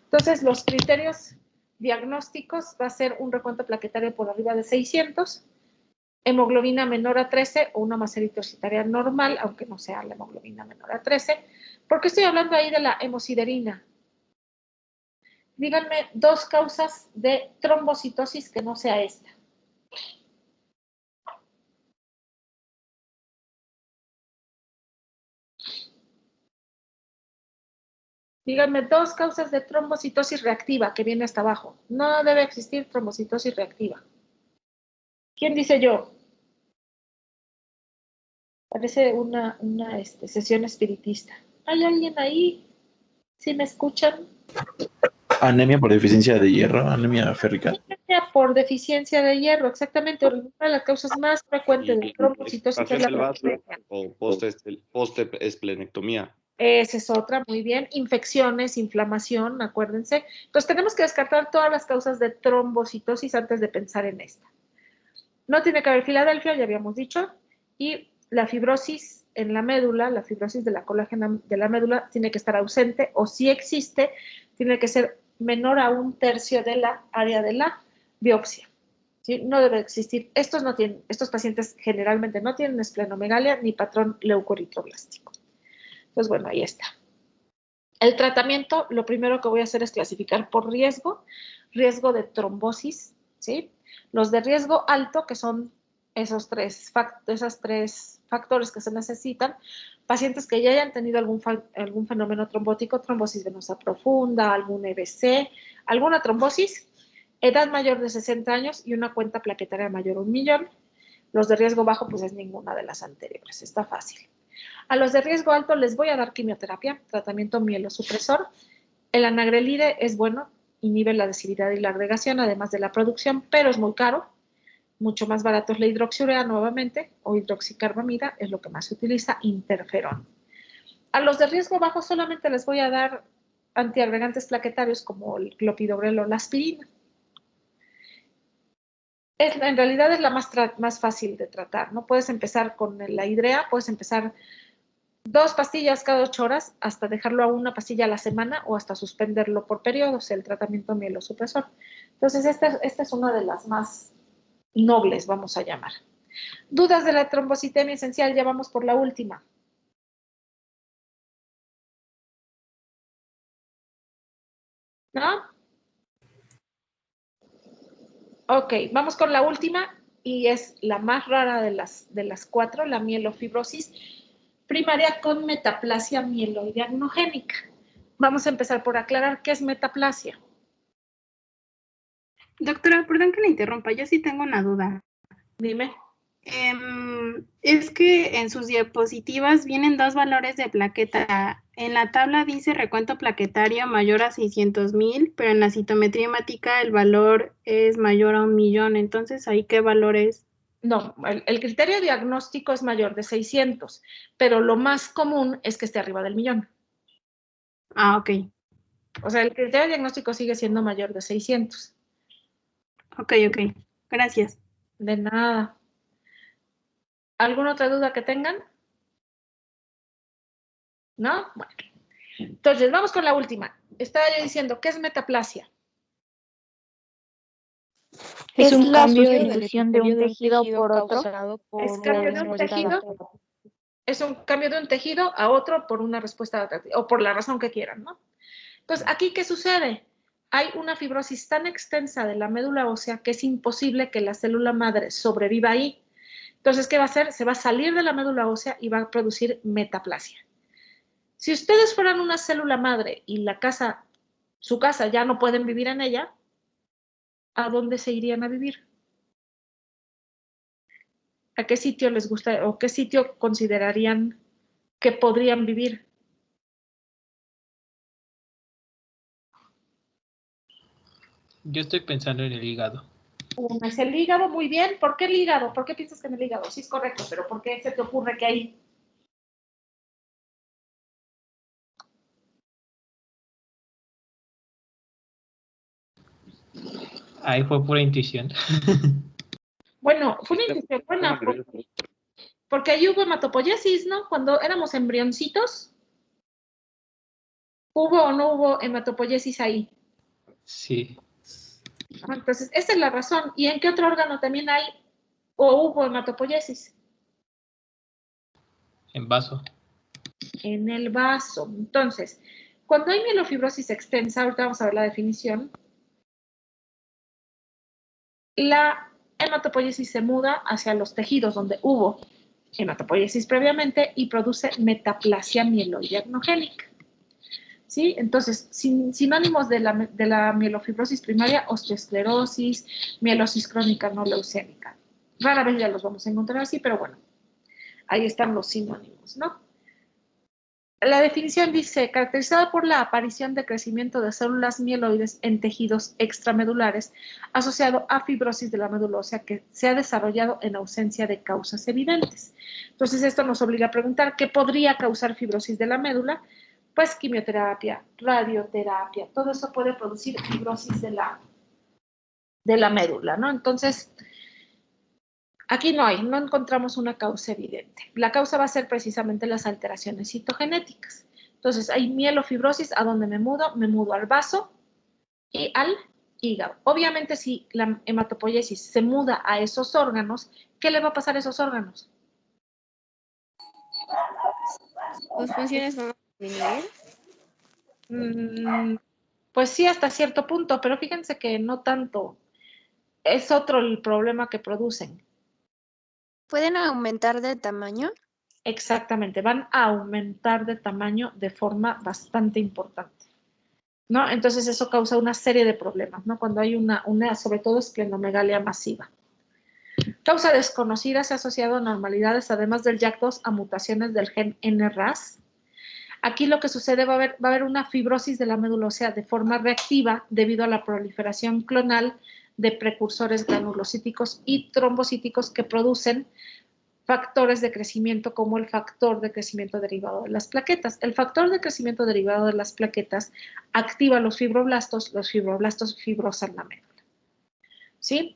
Entonces, los criterios diagnósticos va a ser un recuento plaquetario por arriba de 600, hemoglobina menor a 13 o una masa eritrocitaria normal, aunque no sea la hemoglobina menor a 13. ¿Por qué estoy hablando ahí de la hemosiderina? Díganme 2 causas de trombocitosis que no sea esta. Díganme 2 causas de trombocitosis reactiva, que viene hasta abajo. No debe existir trombocitosis reactiva. ¿Quién dice yo? Parece una sesión espiritista. ¿Hay alguien ahí? ¿Sí me escuchan? Anemia por deficiencia de hierro, anemia férrica. Anemia por deficiencia de hierro, exactamente. Una de las causas más frecuentes de trombocitosis es la anemia. O post-esplenectomía. Esa es otra, muy bien. Infecciones, inflamación, acuérdense. Entonces tenemos que descartar todas las causas de trombocitosis antes de pensar en esta. No tiene que haber Filadelfia, ya habíamos dicho. Y la fibrosis en la médula, la fibrosis de la colágena de la médula, tiene que estar ausente, o si existe, tiene que ser menor a 1/3 de la área de la biopsia. ¿Sí? No debe existir. Estos pacientes generalmente no tienen esplenomegalia ni patrón leucoeritroblástico. Pues bueno, ahí está. El tratamiento, lo primero que voy a hacer es clasificar por riesgo de trombosis, ¿sí? Los de riesgo alto, que son esos tres factores que se necesitan, pacientes que ya hayan tenido algún fenómeno trombótico, trombosis venosa profunda, algún EBC, alguna trombosis, edad mayor de 60 años y una cuenta plaquetaria mayor a 1.000.000. Los de riesgo bajo, pues es ninguna de las anteriores, está fácil. A los de riesgo alto les voy a dar quimioterapia, tratamiento mielosupresor. El anagrelide es bueno, inhibe la adhesividad y la agregación, además de la producción, pero es muy caro. Mucho más barato es la hidroxiurea nuevamente, o hidroxicarbamida, es lo que más se utiliza, interferón. A los de riesgo bajo solamente les voy a dar antiagregantes plaquetarios como el clopidogrel o la aspirina. En realidad es la más fácil de tratar, ¿no? Puedes empezar con la hidrea, puedes empezar 2 pastillas cada 8 horas, hasta dejarlo a 1 pastilla a la semana o hasta suspenderlo por periodos, el tratamiento mielosupresor. Entonces, esta es una de las más nobles, vamos a llamar. Dudas de la trombocitemia esencial, ya vamos por la última. ¿No? Ok, vamos con la última y es la más rara de las cuatro, la mielofibrosis primaria con metaplasia mieloide agnogénica. Vamos a empezar por aclarar qué es metaplasia. Doctora, perdón que la interrumpa, yo sí tengo una duda. Dime. Es que en sus diapositivas vienen dos valores de plaqueta. En la tabla dice recuento plaquetario mayor a 600,000, pero en la citometría hemática el valor es mayor a 1,000,000. Entonces, ¿ahí qué valor es? No, el criterio diagnóstico es mayor de 600, pero lo más común es que esté arriba del 1,000,000. Ah, ok. O sea, el criterio diagnóstico sigue siendo mayor de 600. Ok. Gracias. De nada. ¿Alguna otra duda que tengan? ¿No? Bueno. Entonces, vamos con la última. Estaba yo diciendo, ¿qué es metaplasia? Es un la cambio de sustitución de un tejido por otro. Es cambio de un tejido. Es un cambio de un tejido a otro por una respuesta o por la razón que quieran, ¿no? Entonces, ¿aquí qué sucede? Hay una fibrosis tan extensa de la médula ósea que es imposible que la célula madre sobreviva ahí. Entonces, ¿qué va a hacer? Se va a salir de la médula ósea y va a producir metaplasia. Si ustedes fueran una célula madre y su casa ya no pueden vivir en ella, ¿a dónde se irían a vivir? ¿A qué sitio les gusta o qué sitio considerarían que podrían vivir? Yo estoy pensando en el hígado. Uno es el hígado, muy bien. ¿Por qué el hígado? ¿Por qué piensas que en el hígado? Sí, es correcto, pero ¿por qué se te ocurre que ahí? Ahí fue pura intuición. Bueno, fue una intuición buena, porque ahí hubo hematopoiesis, ¿no? Cuando éramos embrioncitos, ¿hubo o no hubo hematopoiesis ahí? Sí, Entonces, esa es la razón. ¿Y en qué otro órgano también hay o hubo hematopoiesis? en vaso. En el vaso. Entonces, cuando hay mielofibrosis extensa, ahorita vamos a ver la definición, la hematopoiesis se muda hacia los tejidos donde hubo hematopoiesis previamente y produce metaplasia mieloide agnogénica. ¿Sí? Entonces, sinónimos de la mielofibrosis primaria, osteoesclerosis, mielosis crónica no leucémica. Rara vez ya los vamos a encontrar así, pero bueno, ahí están los sinónimos, ¿no? La definición dice, caracterizada por la aparición de crecimiento de células mieloides en tejidos extramedulares asociado a fibrosis de la médula ósea que se ha desarrollado en ausencia de causas evidentes. Entonces, esto nos obliga a preguntar, ¿qué podría causar fibrosis de la médula? Pues quimioterapia, radioterapia, todo eso puede producir fibrosis de la médula, ¿no? Entonces, aquí no encontramos una causa evidente. La causa va a ser precisamente las alteraciones citogenéticas. Entonces, hay mielofibrosis, ¿a dónde me mudo? Me mudo al vaso y al hígado. Obviamente, si la hematopoiesis se muda a esos órganos, ¿qué le va a pasar a esos órganos? ¿Sus funciones van a disminuir? Pues sí, hasta cierto punto, pero fíjense que no tanto. Es otro el problema que producen. ¿Pueden aumentar de tamaño? Exactamente, van a aumentar de tamaño de forma bastante importante, ¿no? Entonces eso causa una serie de problemas, ¿no? Cuando hay una sobre todo esplenomegalia masiva. Causa desconocida, se ha asociado a anormalidades, además del JAK2, a mutaciones del gen NRAS. Aquí lo que sucede va a haber una fibrosis de la médula ósea de forma reactiva debido a la proliferación clonal de precursores granulocíticos y trombocíticos que producen factores de crecimiento como el factor de crecimiento derivado de las plaquetas. El factor de crecimiento derivado de las plaquetas activa los fibroblastos fibrosan la médula. ¿Sí?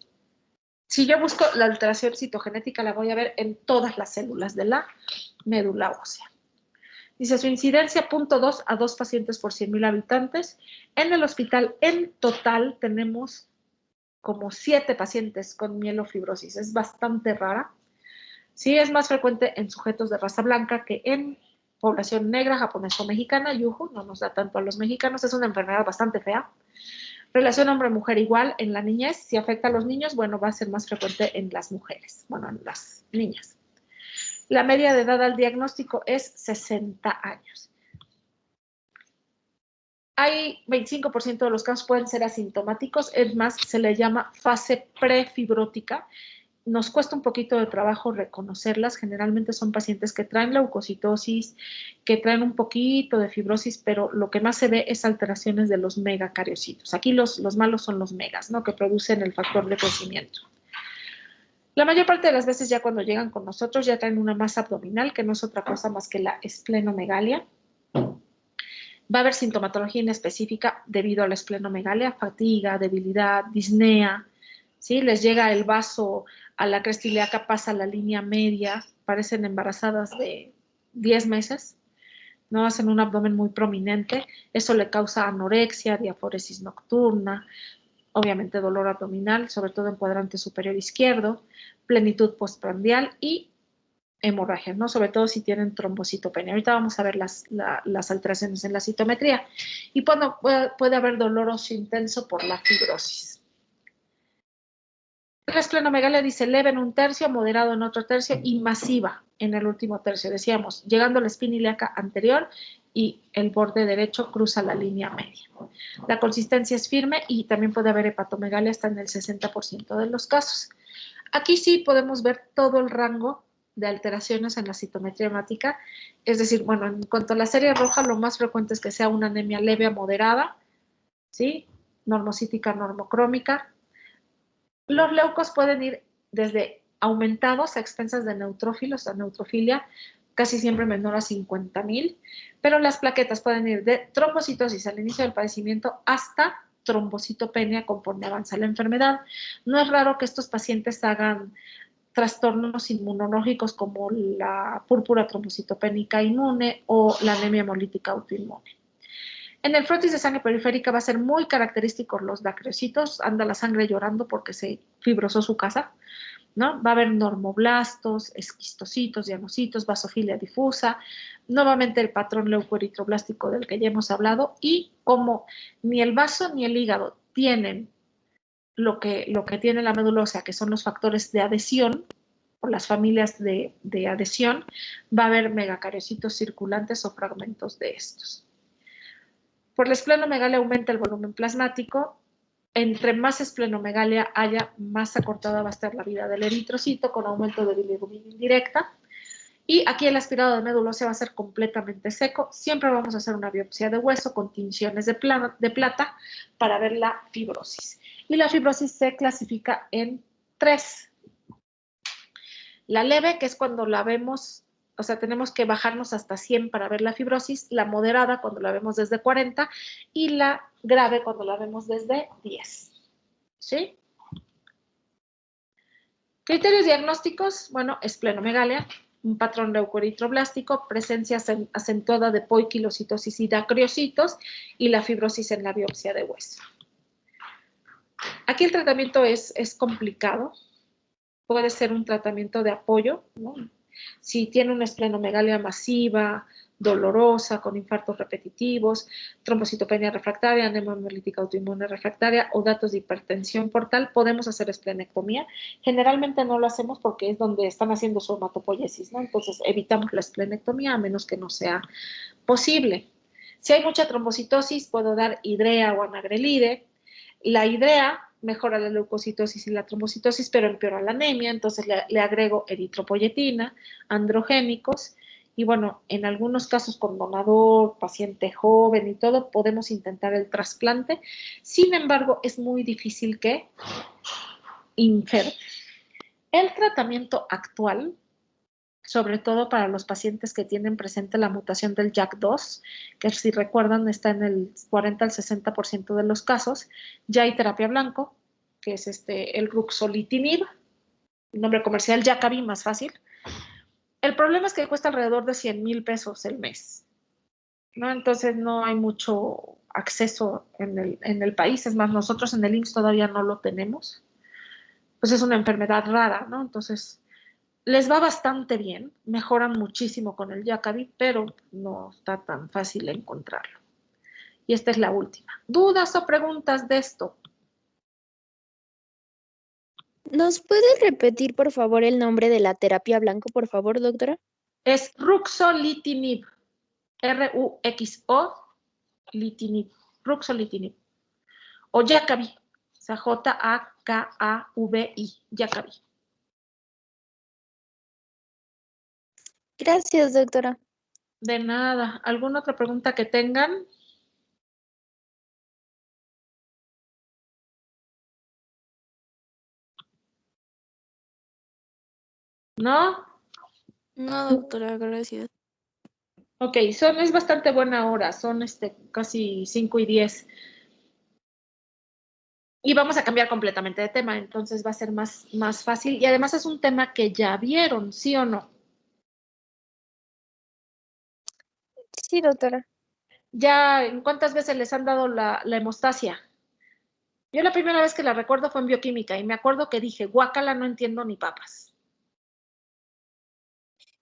Si yo busco la alteración citogenética, la voy a ver en todas las células de la médula ósea. Dice su incidencia 0.2 a 2 pacientes por 100,000 habitantes. En el hospital en total tenemos como 7 pacientes con mielofibrosis. Es bastante rara. Sí, es más frecuente en sujetos de raza blanca que en población negra, japonesa o mexicana. Yuhu, no nos da tanto a los mexicanos. Es una enfermedad bastante fea. Relación hombre-mujer igual en la niñez. Si afecta a los niños, bueno, va a ser más frecuente en las mujeres. Bueno, en las niñas. La media de edad al diagnóstico es 60 años. Hay 25% de los casos pueden ser asintomáticos, es más, se le llama fase prefibrótica. Nos cuesta un poquito de trabajo reconocerlas, generalmente son pacientes que traen leucocitosis, que traen un poquito de fibrosis, pero lo que más se ve es alteraciones de los megacariocitos. Aquí los malos son los megas, ¿no? Que producen el factor de crecimiento. La mayor parte de las veces ya cuando llegan con nosotros ya traen una masa abdominal, que no es otra cosa más que la esplenomegalia. Va a haber sintomatología inespecífica debido a la esplenomegalia, fatiga, debilidad, disnea, ¿sí? Les llega el vaso a la cresta ilíaca, pasa la línea media, parecen embarazadas de 10 meses, ¿no? Hacen un abdomen muy prominente, eso le causa anorexia, diaforesis nocturna, obviamente dolor abdominal, sobre todo en cuadrante superior izquierdo, plenitud postprandial y hemorragia, ¿no? Sobre todo si tienen trombocitopenia. Ahorita vamos a ver las alteraciones en la citometría. Y puede haber dolor óseo intenso por la fibrosis. La esplenomegalia dice leve en un tercio, moderado en otro tercio y masiva en el último tercio. Decíamos, llegando a la espina ilíaca anterior y el borde derecho cruza la línea media. La consistencia es firme y también puede haber hepatomegalia hasta en el 60% de los casos. Aquí sí podemos ver todo el rango de alteraciones en la citometría hemática, es decir, bueno, en cuanto a la serie roja, lo más frecuente es que sea una anemia leve a moderada, ¿sí? Normocítica, normocrómica. Los leucos pueden ir desde aumentados a expensas de neutrófilos, a neutrofilia, casi siempre menor a 50,000, pero las plaquetas pueden ir de trombocitosis al inicio del padecimiento hasta trombocitopenia conforme avanza la enfermedad. No es raro que estos pacientes hagan trastornos inmunológicos como la púrpura trombocitopénica inmune o la anemia hemolítica autoinmune. En el frotis de sangre periférica va a ser muy característico los dacreocitos, anda la sangre llorando porque se fibrosó su casa, ¿no? Va a haber normoblastos, esquistocitos, llanocitos, vasofilia difusa, nuevamente el patrón leucoeritroblástico del que ya hemos hablado, y como ni el vaso ni el hígado tienen lo que tiene la médula ósea, que son los factores de adhesión, o las familias de adhesión, va a haber megacariocitos circulantes o fragmentos de estos. Por la esplenomegalia aumenta el volumen plasmático. Entre más esplenomegalia haya, más acortada va a estar la vida del eritrocito con aumento de bilirrubina indirecta. Y aquí el aspirado de médula ósea va a ser completamente seco. Siempre vamos a hacer una biopsia de hueso con tinciones de plata para ver la fibrosis. Y la fibrosis se clasifica en 3. La leve, que es cuando la vemos, o sea, tenemos que bajarnos hasta 100 para ver la fibrosis. La moderada, cuando la vemos desde 40. Y la grave, cuando la vemos desde 10. ¿Sí? Criterios diagnósticos, bueno, esplenomegalia, un patrón leucoeritroblástico, presencia acentuada de poiquilocitosis y dacreocitos y la fibrosis en la biopsia de hueso. Aquí el tratamiento es complicado. Puede ser un tratamiento de apoyo, ¿no? Si tiene una esplenomegalia masiva, dolorosa, con infartos repetitivos, trombocitopenia refractaria, anemia hemolítica autoinmune refractaria o datos de hipertensión portal, podemos hacer esplenectomía. Generalmente no lo hacemos porque es donde están haciendo su hematopoiesis, ¿no? Entonces evitamos la esplenectomía a menos que no sea posible. Si hay mucha trombocitosis, puedo dar hidrea o anagrelide. La hidrea mejora la leucocitosis y la trombocitosis, pero empeora la anemia, entonces le agrego eritropoyetina, androgénicos, y bueno, en algunos casos con donador, paciente joven y todo, podemos intentar el trasplante. Sin embargo, es muy difícil que inferte. El tratamiento actual, sobre todo para los pacientes que tienen presente la mutación del JAK2, que si recuerdan está en el 40 al 60% de los casos, ya hay terapia blanco, que es el ruxolitinib, el nombre comercial Jakavi, más fácil. El problema es que cuesta alrededor de 100,000 pesos el mes, ¿no? Entonces no hay mucho acceso en el país. Es más, nosotros en el IMSS todavía no lo tenemos. Pues es una enfermedad rara, ¿no? Entonces, les va bastante bien, mejoran muchísimo con el Jakavi, pero no está tan fácil encontrarlo. Y esta es la última. ¿Dudas o preguntas de esto? ¿Nos puede repetir, por favor, el nombre de la terapia blanco, por favor, doctora? Es ruxolitinib. R-U-X-O, litinib. Ruxolitinib. O Jakavi. O sea, J-A-K-A-V-I. Jakavi. Gracias, doctora. De nada. ¿Alguna otra pregunta que tengan? ¿No? No, doctora, gracias. Ok, es bastante buena hora, son casi 5:10. Y vamos a cambiar completamente de tema, entonces va a ser más fácil. Y además es un tema que ya vieron, ¿sí o no? Sí, doctora. Ya, ¿cuántas veces les han dado la hemostasia? Yo la primera vez que la recuerdo fue en bioquímica y me acuerdo que dije, guácala, no entiendo ni papas.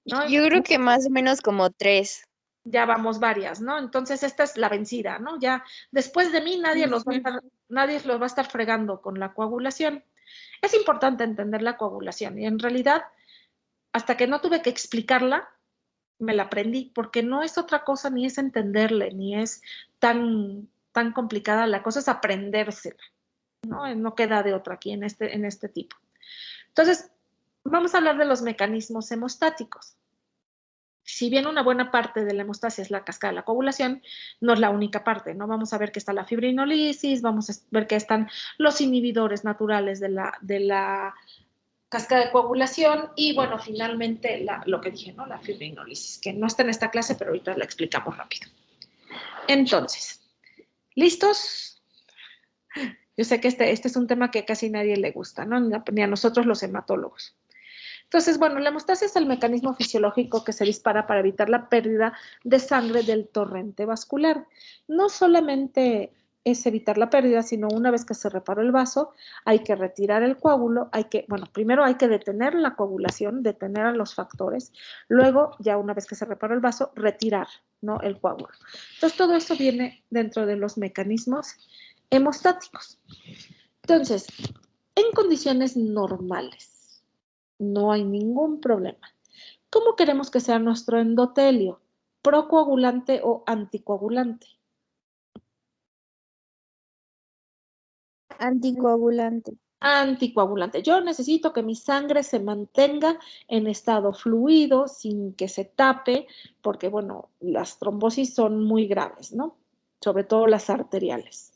¿No? Yo creo que más o menos como 3. Ya vamos varias, ¿no? Entonces esta es la vencida, ¿no? Ya después de mí nadie los va a estar fregando con la coagulación. Es importante entender la coagulación y en realidad hasta que no tuve que explicarla, me la aprendí, porque no es otra cosa, ni es entenderle, ni es tan complicada, la cosa es aprendérsela, ¿no? No queda de otra aquí en este tipo. Entonces, vamos a hablar de los mecanismos hemostáticos. Si bien una buena parte de la hemostasia es la cascada de la coagulación, no es la única parte, ¿no? Vamos a ver que está la fibrinolisis, vamos a ver que están los inhibidores naturales de la cascada de coagulación y, bueno, finalmente lo que dije, ¿no? La fibrinolisis, que no está en esta clase, pero ahorita la explicamos rápido. Entonces, ¿listos? Yo sé que este es un tema que casi nadie le gusta, ¿no? Ni a nosotros los hematólogos. Entonces, bueno, la hemostasia es el mecanismo fisiológico que se dispara para evitar la pérdida de sangre del torrente vascular. No solamente es evitar la pérdida, sino una vez que se reparó el vaso, hay que retirar el coágulo, primero hay que detener la coagulación, detener a los factores, luego, ya una vez que se reparó el vaso, retirar, ¿no?, el coágulo. Entonces, todo esto viene dentro de los mecanismos hemostáticos. Entonces, en condiciones normales, no hay ningún problema. ¿Cómo queremos que sea nuestro endotelio? ¿Procoagulante o anticoagulante? Anticoagulante. Anticoagulante. Yo necesito que mi sangre se mantenga en estado fluido, sin que se tape, porque, bueno, las trombosis son muy graves, ¿no? Sobre todo las arteriales.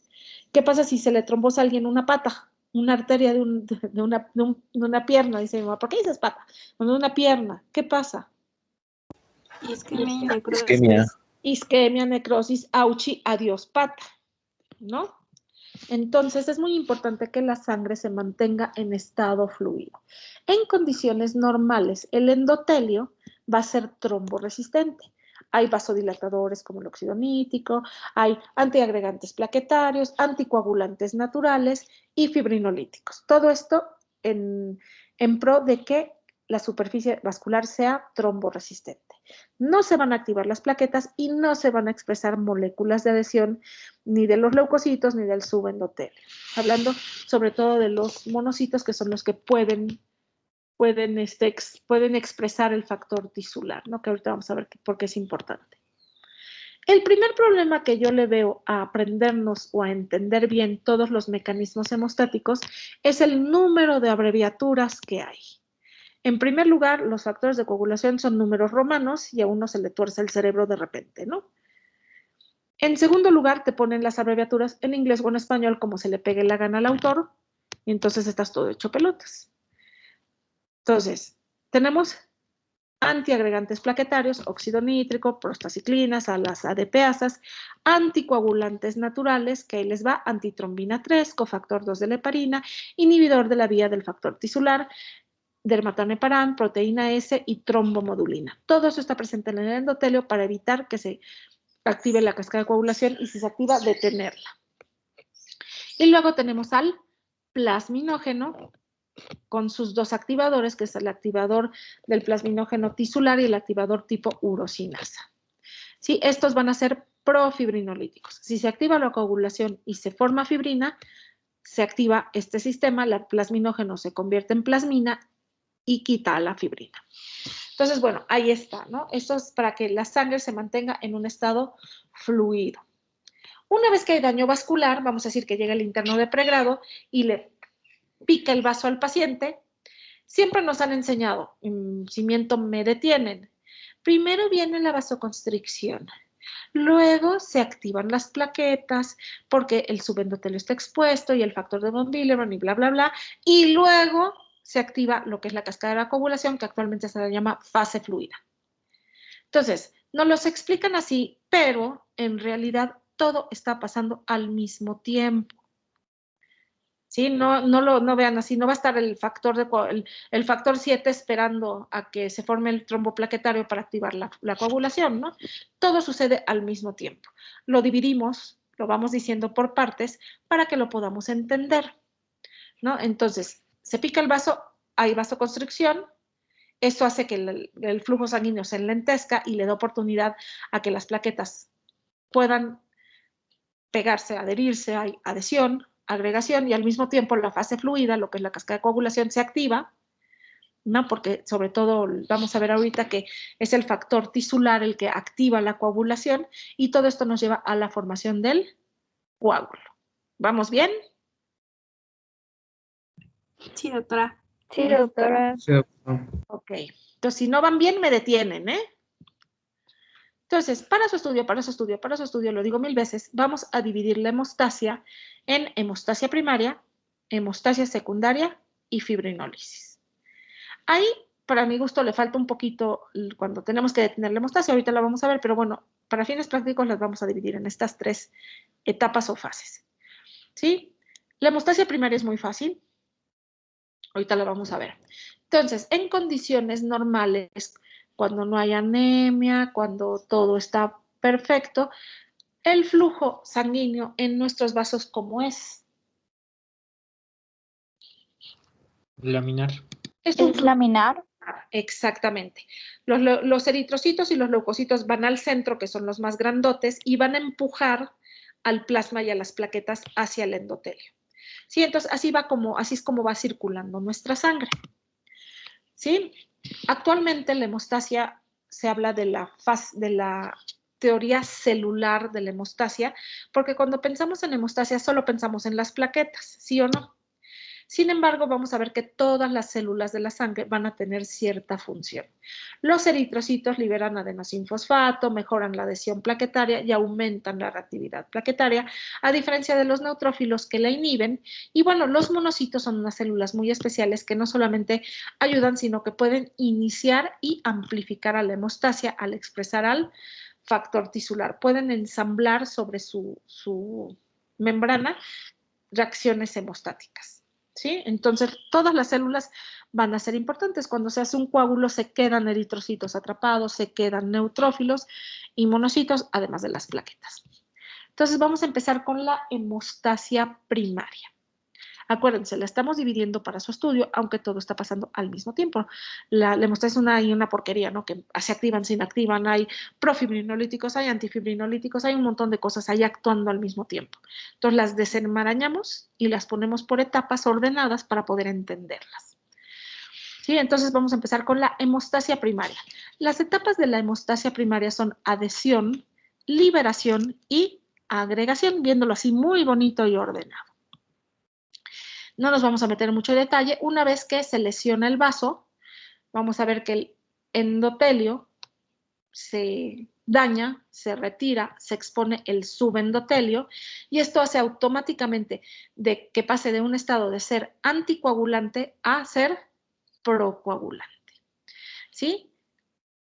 ¿Qué pasa si se le trombosa a alguien una pata? Una arteria de una pierna, dice mi mamá. ¿Por qué dices pata? De una pierna. ¿Qué pasa? Isquemia y necrosis. Isquemia, necrosis, auchi, adiós pata, ¿no? Entonces es muy importante que la sangre se mantenga en estado fluido. En condiciones normales, el endotelio va a ser tromboresistente. Hay vasodilatadores como el óxido nítrico, hay antiagregantes plaquetarios, anticoagulantes naturales y fibrinolíticos. Todo esto en pro de que la superficie vascular sea tromboresistente. No se van a activar las plaquetas y no se van a expresar moléculas de adhesión ni de los leucocitos ni del subendotelio. Hablando sobre todo de los monocitos, que son los que pueden expresar el factor tisular, ¿no? Que ahorita vamos a ver por qué es importante. El primer problema que yo le veo a aprendernos o a entender bien todos los mecanismos hemostáticos es el número de abreviaturas que hay. En primer lugar, los factores de coagulación son números romanos y a uno se le tuerce el cerebro de repente, ¿no? En segundo lugar, te ponen las abreviaturas en inglés o en español como se le pegue la gana al autor y entonces estás todo hecho pelotas. Entonces, tenemos antiagregantes plaquetarios, óxido nítrico, prostaciclinas, las ADPasas, anticoagulantes naturales, que ahí les va, antitrombina 3, cofactor 2 de la heparina, inhibidor de la vía del factor tisular, dermataneparán, proteína S y trombomodulina. Todo eso está presente en el endotelio para evitar que se active la cascada de coagulación y si se activa, detenerla. Y luego tenemos al plasminógeno con sus dos activadores, que es el activador del plasminógeno tisular y el activador tipo urosinasa. ¿Sí? Estos van a ser profibrinolíticos. Si se activa la coagulación y se forma fibrina, se activa este sistema, el plasminógeno se convierte en plasmina y quita la fibrina. Entonces, bueno, ahí está, ¿no? Esto es para que la sangre se mantenga en un estado fluido. Una vez que hay daño vascular, vamos a decir que llega el interno de pregrado y le pica el vaso al paciente, siempre nos han enseñado, si miento me detienen, primero viene la vasoconstricción, luego se activan las plaquetas porque el subendotelio está expuesto y el factor de von Willebrand y bla, bla, bla, y luego se activa lo que es la cascada de la coagulación, que actualmente se le llama fase fluida. Entonces, nos los explican así, pero en realidad todo está pasando al mismo tiempo. ¿Sí? No vean así, no va a estar el factor 7 esperando a que se forme el trombo plaquetario para activar la coagulación, ¿no? Todo sucede al mismo tiempo. Lo dividimos, lo vamos diciendo por partes para que lo podamos entender, ¿no? Entonces, se pica el vaso, hay vasoconstricción, esto hace que el flujo sanguíneo se enlentezca y le da oportunidad a que las plaquetas puedan pegarse, adherirse, hay adhesión, agregación y al mismo tiempo la fase fluida, lo que es la cascada de coagulación, se activa, ¿no? Porque sobre todo vamos a ver ahorita que es el factor tisular el que activa la coagulación y todo esto nos lleva a la formación del coágulo. ¿Vamos bien? Sí, doctora. Sí, doctora. Sí, doctor. Ok. Entonces, si no van bien, me detienen, ¿eh? Entonces, para su estudio, lo digo 1000 veces, vamos a dividir la hemostasia en hemostasia primaria, hemostasia secundaria y fibrinólisis. Ahí, para mi gusto, le falta un poquito cuando tenemos que detener la hemostasia, ahorita la vamos a ver, pero bueno, para fines prácticos las vamos a dividir en estas 3 etapas o fases. ¿Sí? La hemostasia primaria es muy fácil, ahorita la vamos a ver. Entonces, en condiciones normales, cuando no hay anemia, cuando todo está perfecto, el flujo sanguíneo en nuestros vasos, ¿cómo es? Laminar. Es un flujo laminar? exactamente. Los eritrocitos y los leucocitos van al centro, que son los más grandotes, y van a empujar al plasma y a las plaquetas hacia el endotelio. ¿Sí? Entonces, así es como va circulando nuestra sangre. ¿Sí? Actualmente la hemostasia se habla de la teoría celular de la hemostasia, porque cuando pensamos en hemostasia solo pensamos en las plaquetas, ¿sí o no? Sin embargo, vamos a ver que todas las células de la sangre van a tener cierta función. Los eritrocitos liberan adenosinfosfato, mejoran la adhesión plaquetaria y aumentan la reactividad plaquetaria, a diferencia de los neutrófilos que la inhiben. Y bueno, los monocitos son unas células muy especiales que no solamente ayudan, sino que pueden iniciar y amplificar a la hemostasia al expresar al factor tisular. Pueden ensamblar sobre su membrana reacciones hemostáticas. ¿Sí? Entonces, todas las células van a ser importantes. Cuando se hace un coágulo, se quedan eritrocitos atrapados, se quedan neutrófilos y monocitos, además de las plaquetas. Entonces, vamos a empezar con la hemostasia primaria. Acuérdense, la estamos dividiendo para su estudio, aunque todo está pasando al mismo tiempo. La hemostasia es una porquería, ¿no? Que se activan, se inactivan, hay profibrinolíticos, hay antifibrinolíticos, hay un montón de cosas ahí actuando al mismo tiempo. Entonces las desenmarañamos y las ponemos por etapas ordenadas para poder entenderlas. ¿Sí? Entonces vamos a empezar con la hemostasia primaria. Las etapas de la hemostasia primaria son adhesión, liberación y agregación, viéndolo así muy bonito y ordenado. No nos vamos a meter en mucho detalle. Una vez que se lesiona el vaso, vamos a ver que el endotelio se daña, se retira, se expone el subendotelio y esto hace automáticamente de que pase de un estado de ser anticoagulante a ser procoagulante. ¿Sí?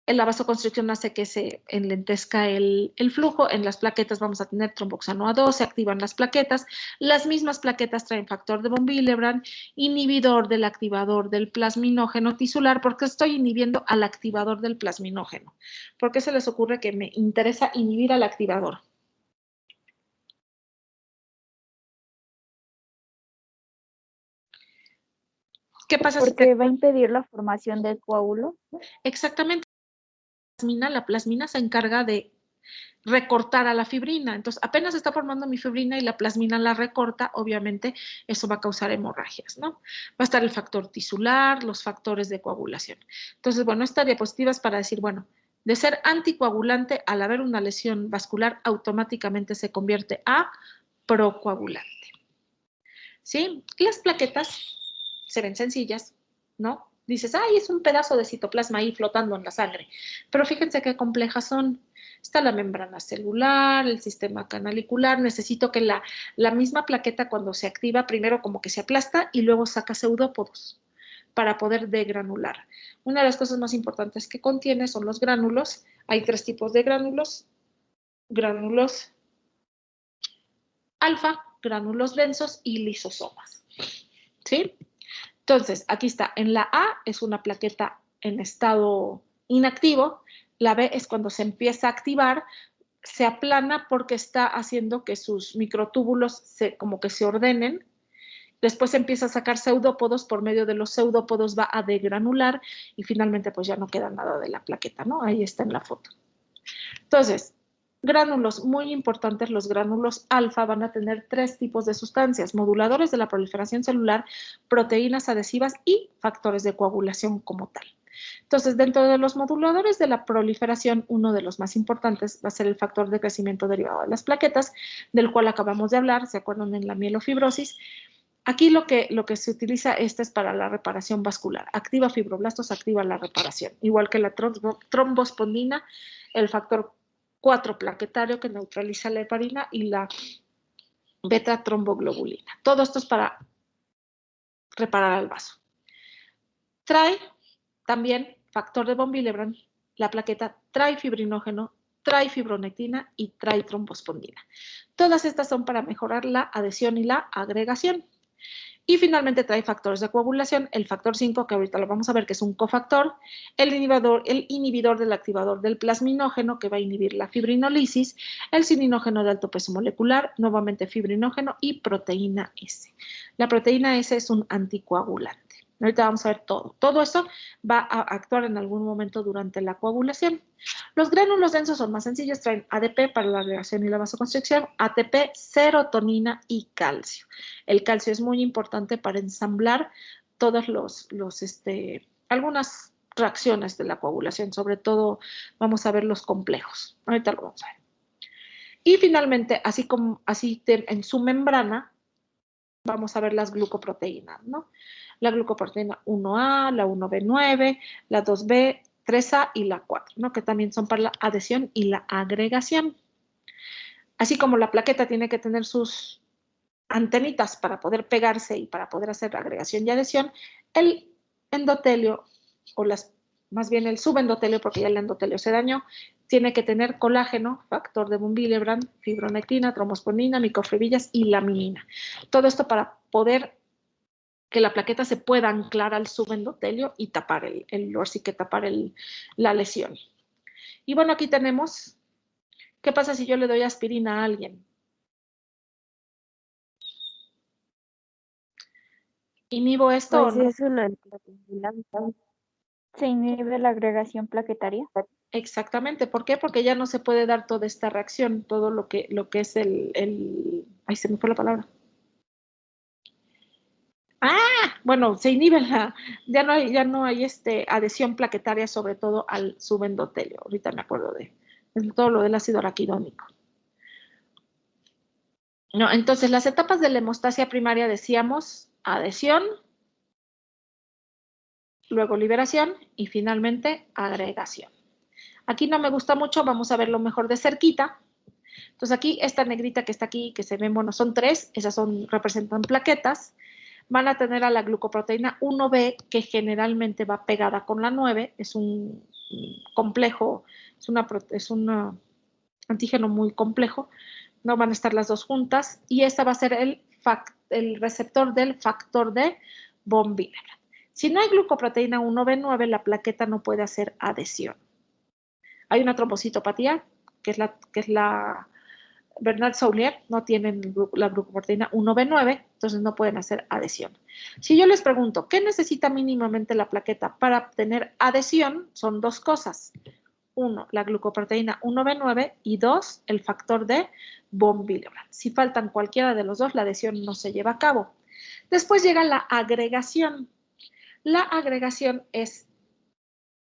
En la vasoconstricción hace que se enlentezca el flujo. En las plaquetas vamos a tener tromboxano A2, se activan las plaquetas. Las mismas plaquetas traen factor de von Willebrand, inhibidor del activador del plasminógeno tisular. ¿Por qué estoy inhibiendo al activador del plasminógeno? ¿Por qué se les ocurre que me interesa inhibir al activador? ¿Qué pasa Porque va a impedir la formación del coágulo. Exactamente. La plasmina se encarga de recortar a la fibrina. Entonces, apenas está formando mi fibrina y la plasmina la recorta, obviamente eso va a causar hemorragias, ¿no? Va a estar el factor tisular, los factores de coagulación. Entonces, bueno, esta diapositiva es para decir, bueno, de ser anticoagulante, al haber una lesión vascular, automáticamente se convierte a procoagulante. ¿Sí? Las plaquetas se ven sencillas, ¿no? Dices, ay, es un pedazo de citoplasma ahí flotando en la sangre. Pero fíjense qué complejas son. Está la membrana celular, el sistema canalicular. Necesito que la misma plaqueta cuando se activa, primero como que se aplasta y luego saca pseudópodos para poder degranular. Una de las cosas más importantes que contiene son los gránulos. Hay 3 tipos de gránulos. Gránulos alfa, gránulos densos y lisosomas. ¿Sí? Entonces, aquí está, en la A es una plaqueta en estado inactivo, la B es cuando se empieza a activar, se aplana porque está haciendo que sus microtúbulos como que se ordenen, después empieza a sacar pseudópodos, por medio de los pseudópodos va a degranular y finalmente pues ya no queda nada de la plaqueta, ¿no? Ahí está en la foto. Entonces, gránulos muy importantes, los gránulos alfa van a tener 3 tipos de sustancias, moduladores de la proliferación celular, proteínas adhesivas y factores de coagulación como tal. Entonces, dentro de los moduladores de la proliferación, uno de los más importantes va a ser el factor de crecimiento derivado de las plaquetas, del cual acabamos de hablar, ¿se acuerdan en la mielofibrosis? Aquí lo que se utiliza, es para la reparación vascular. Activa fibroblastos, activa la reparación. Igual que la trombospondina, el factor 4 plaquetario que neutraliza la heparina y la beta-tromboglobulina. Todo esto es para reparar al vaso. Trae también factor de von Willebrand, la plaqueta trae fibrinógeno, trae fibronectina y trae trombospondina. Todas estas son para mejorar la adhesión y la agregación. Y finalmente trae factores de coagulación, el factor 5, que ahorita lo vamos a ver, que es un cofactor, el inhibidor del activador del plasminógeno, que va a inhibir la fibrinolisis, el cininógeno de alto peso molecular, nuevamente fibrinógeno y proteína S. La proteína S es un anticoagulante. Ahorita vamos a ver todo. Todo eso va a actuar en algún momento durante la coagulación. Los gránulos densos son más sencillos, traen ADP para la agregación y la vasoconstricción, ATP, serotonina y calcio. El calcio es muy importante para ensamblar todos algunas reacciones de la coagulación, sobre todo vamos a ver los complejos. Ahorita lo vamos a ver. Y finalmente, así en su membrana, vamos a ver las glucoproteínas, ¿no? La glucoproteína 1A, la 1B9, la 2B, 3A y la 4, ¿no? Que también son para la adhesión y la agregación. Así como la plaqueta tiene que tener sus antenitas para poder pegarse y para poder hacer agregación y adhesión, el endotelio, más bien el subendotelio, porque ya el endotelio se dañó, tiene que tener colágeno, factor de von Willebrand, fibronectina, trombospondina, microfibrilas y laminina. Todo esto para poder que la plaqueta se pueda anclar al subendotelio y tapar la lesión. Y bueno, aquí tenemos, ¿qué pasa si yo le doy aspirina a alguien? ¿Inhibo esto Pues o no? es una anticoagulante. Se inhibe la agregación plaquetaria. Exactamente. ¿Por qué? Porque ya no se puede dar toda esta reacción, todo lo que es ay, se me fue la palabra. Bueno, se inhibe ya no hay adhesión plaquetaria, sobre todo al subendotelio. Ahorita me acuerdo de todo lo del ácido araquidónico. No, entonces las etapas de la hemostasia primaria decíamos adhesión, luego liberación y finalmente agregación. Aquí no me gusta mucho, vamos a verlo mejor de cerquita. Entonces aquí esta negrita que está aquí, que se ven, bueno, son 3, esas representan plaquetas. Van a tener a la glucoproteína 1B, que generalmente va pegada con la 9, es un complejo, es un antígeno muy complejo, no van a estar las dos juntas, y esta va a ser el receptor del factor de von Willebrand. Si no hay glucoproteína 1B9, la plaqueta no puede hacer adhesión. Hay una trombocitopatía, que es la Bernard-Soulier, no tienen la glucoproteína 1B9, entonces no pueden hacer adhesión. Si yo les pregunto, ¿qué necesita mínimamente la plaqueta para obtener adhesión? Son dos cosas. Uno, la glucoproteína 1B9 y dos, el factor de von Willebrand. Si faltan cualquiera de los dos, la adhesión no se lleva a cabo. Después llega la agregación. La agregación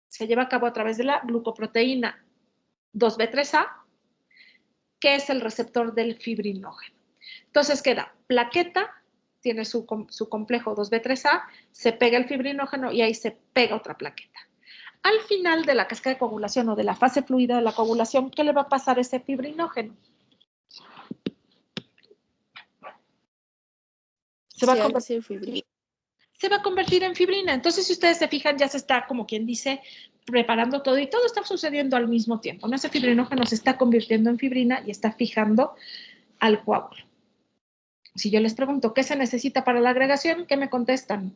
se lleva a cabo a través de la glucoproteína 2B3A, que es el receptor del fibrinógeno. Entonces queda plaqueta, tiene su complejo 2B3A, se pega el fibrinógeno y ahí se pega otra plaqueta. Al final de la cascada de coagulación o de la fase fluida de la coagulación, ¿qué le va a pasar a ese fibrinógeno? Se va a convertir en fibrina. Entonces, si ustedes se fijan, ya se está, como quien dice, preparando todo y todo está sucediendo al mismo tiempo, ¿no? Ese fibrinógeno se está convirtiendo en fibrina y está fijando al coágulo. Si yo les pregunto, ¿qué se necesita para la agregación? ¿Qué me contestan?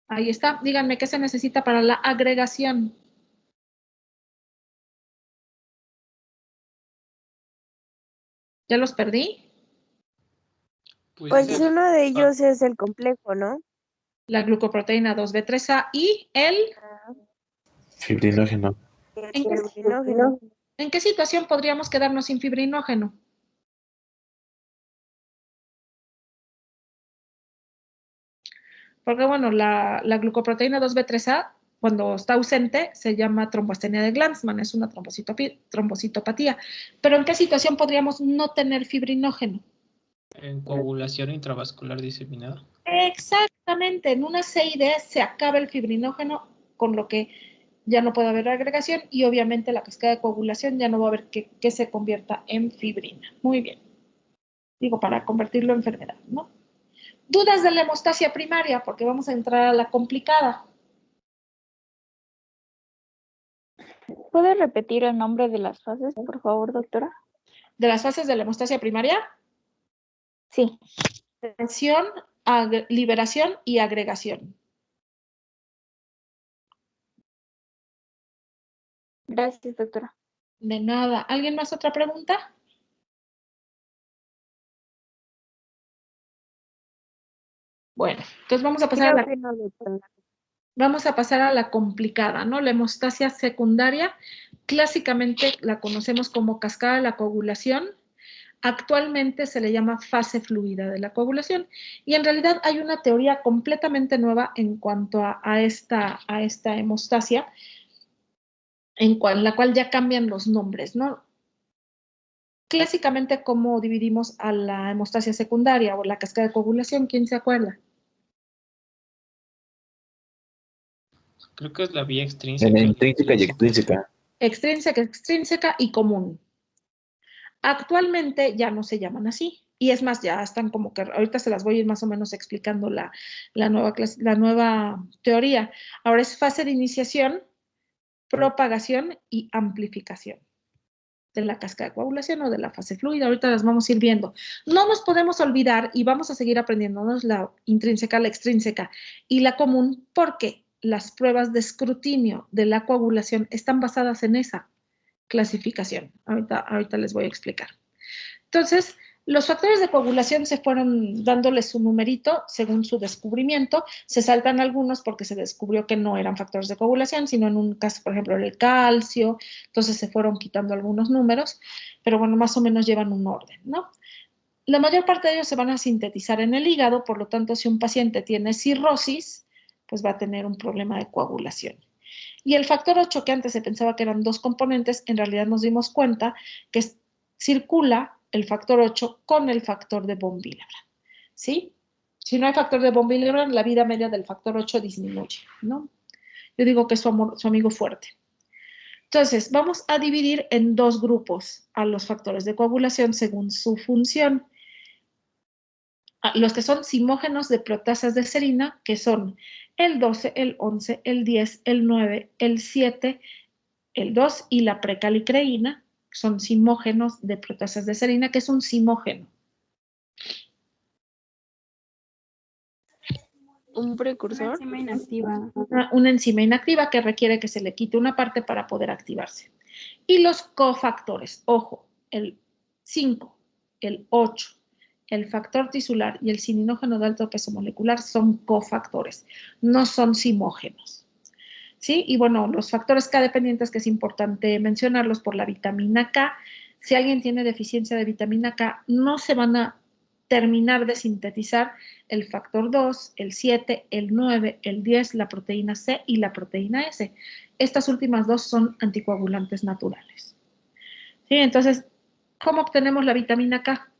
Ahí está. Díganme, ¿qué se necesita para la agregación? ¿Ya los perdí? Pues uno de ellos es el complejo, ¿no? La glucoproteína 2B3A y el Fibrinógeno. ¿En qué situación podríamos quedarnos sin fibrinógeno? Porque, bueno, la glucoproteína 2B3A, cuando está ausente, se llama tromboastenia de Glanzmann, es una trombocitopatía. Pero ¿en qué situación podríamos no tener fibrinógeno? En coagulación intravascular diseminada. Exactamente, en una CID se acaba el fibrinógeno, con lo que ya no puede haber agregación y obviamente la cascada de coagulación ya no va a haber que se convierta en fibrina. Muy bien. Digo, para convertirlo en enfermedad, ¿no? Dudas de la hemostasia primaria, porque vamos a entrar a la complicada. ¿Puede repetir el nombre de las fases, por favor, doctora? ¿De las fases de la hemostasia primaria? Sí. Tensión, liberación y agregación. Gracias, doctora. De nada. ¿Alguien más otra pregunta? Bueno, entonces vamos a pasar a la complicada, ¿no? La hemostasia secundaria, clásicamente la conocemos como cascada de la coagulación. Actualmente se le llama fase fluida de la coagulación y en realidad hay una teoría completamente nueva en cuanto a esta hemostasia, en la cual ya cambian los nombres, ¿no? Clásicamente, ¿cómo dividimos a la hemostasia secundaria o la cascada de coagulación? ¿Quién se acuerda? Creo que es la vía extrínseca. En intrínseca y extrínseca. Extrínseca y común. Actualmente ya no se llaman así. Y es más, ya están como que, ahorita se las voy a ir más o menos explicando la nueva teoría. Ahora es fase de iniciación, propagación y amplificación de la cascada de coagulación o de la fase fluida. Ahorita las vamos a ir viendo. No nos podemos olvidar y vamos a seguir aprendiéndonos la intrínseca, la extrínseca y la común porque las pruebas de escrutinio de la coagulación están basadas en esa clasificación. Ahorita les voy a explicar. Entonces, los factores de coagulación se fueron dándoles su numerito según su descubrimiento. Se saltan algunos porque se descubrió que no eran factores de coagulación, sino en un caso, por ejemplo, el calcio. Entonces se fueron quitando algunos números, pero bueno, más o menos llevan un orden, ¿no? La mayor parte de ellos se van a sintetizar en el hígado, por lo tanto, si un paciente tiene cirrosis, pues va a tener un problema de coagulación. Y el factor 8, que antes se pensaba que eran dos componentes, en realidad nos dimos cuenta que circula el factor 8 con el factor de von Willebrand, ¿sí? Si no hay factor de von Willebrand, la vida media del factor 8 disminuye, ¿no? Yo digo que es su amigo fuerte. Entonces, vamos a dividir en dos grupos a los factores de coagulación según su función. los que son simógenos de proteasas de serina, que son el 12, el 11, el 10, el 9, el 7, el 2 y la precalicreína, son simógenos de proteasas de serina, que es un simógeno. ¿Un precursor? Una enzima inactiva. Una enzima inactiva que requiere que se le quite una parte para poder activarse. Y los cofactores, ojo, el 5, el 8, el factor tisular y el cininógeno de alto peso molecular son cofactores, no son simógenos. ¿Sí? Y bueno, los factores K dependientes, que es importante mencionarlos por la vitamina K. Si alguien tiene deficiencia de vitamina K, no se van a terminar de sintetizar el factor 2, el 7, el 9, el 10, la proteína C y la proteína S. Estas últimas dos son anticoagulantes naturales. ¿Sí? Entonces, ¿cómo obtenemos la vitamina K?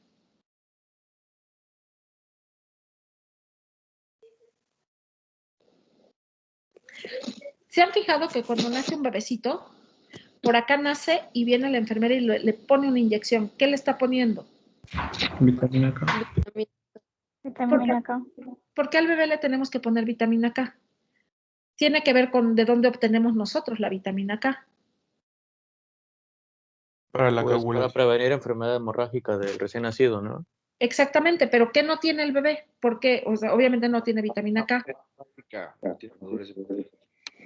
¿Se han fijado que cuando nace un bebecito, por acá nace y viene la enfermera y le pone una inyección? ¿Qué le está poniendo? Vitamina K. Vitamina K. ¿Por qué al bebé le tenemos que poner vitamina K? Tiene que ver con de dónde obtenemos nosotros la vitamina K. Para la Pues para coagulación. prevenir enfermedad hemorrágica del recién nacido, ¿no? Exactamente, pero ¿qué no tiene el bebé? Porque, o sea, obviamente no tiene vitamina K. No tiene madurez hepática.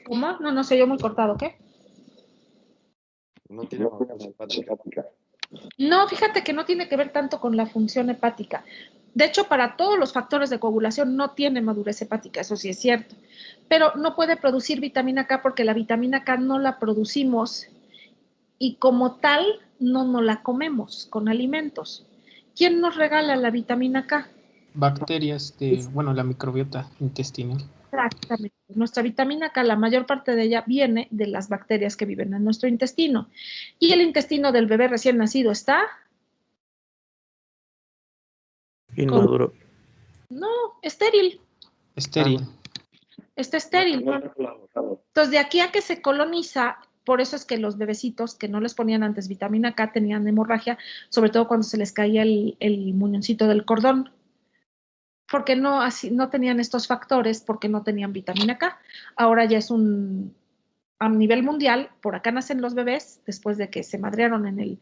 ¿Cómo? No, se oyó muy cortado, ¿qué? No tiene madurez hepática. No, fíjate que no tiene que ver tanto con la función hepática. De hecho, para todos los factores de coagulación no tiene madurez hepática, eso sí es cierto. Pero no puede producir vitamina K porque la vitamina K no la producimos y como tal no nos la comemos con alimentos. ¿Quién nos regala la vitamina K? Bacterias bueno, la microbiota intestinal. Exactamente. Nuestra vitamina K, la mayor parte de ella viene de las bacterias que viven en nuestro intestino. Y el intestino del bebé recién nacido está... Inmaduro. No, estéril. Estéril. Está estéril. Entonces, de aquí a que se coloniza, por eso es que los bebecitos que no les ponían antes vitamina K tenían hemorragia, sobre todo cuando se les caía el muñoncito del cordón. Porque no tenían estos factores, porque no tenían vitamina K. Ahora ya es a nivel mundial, por acá nacen los bebés, después de que se madrearon en el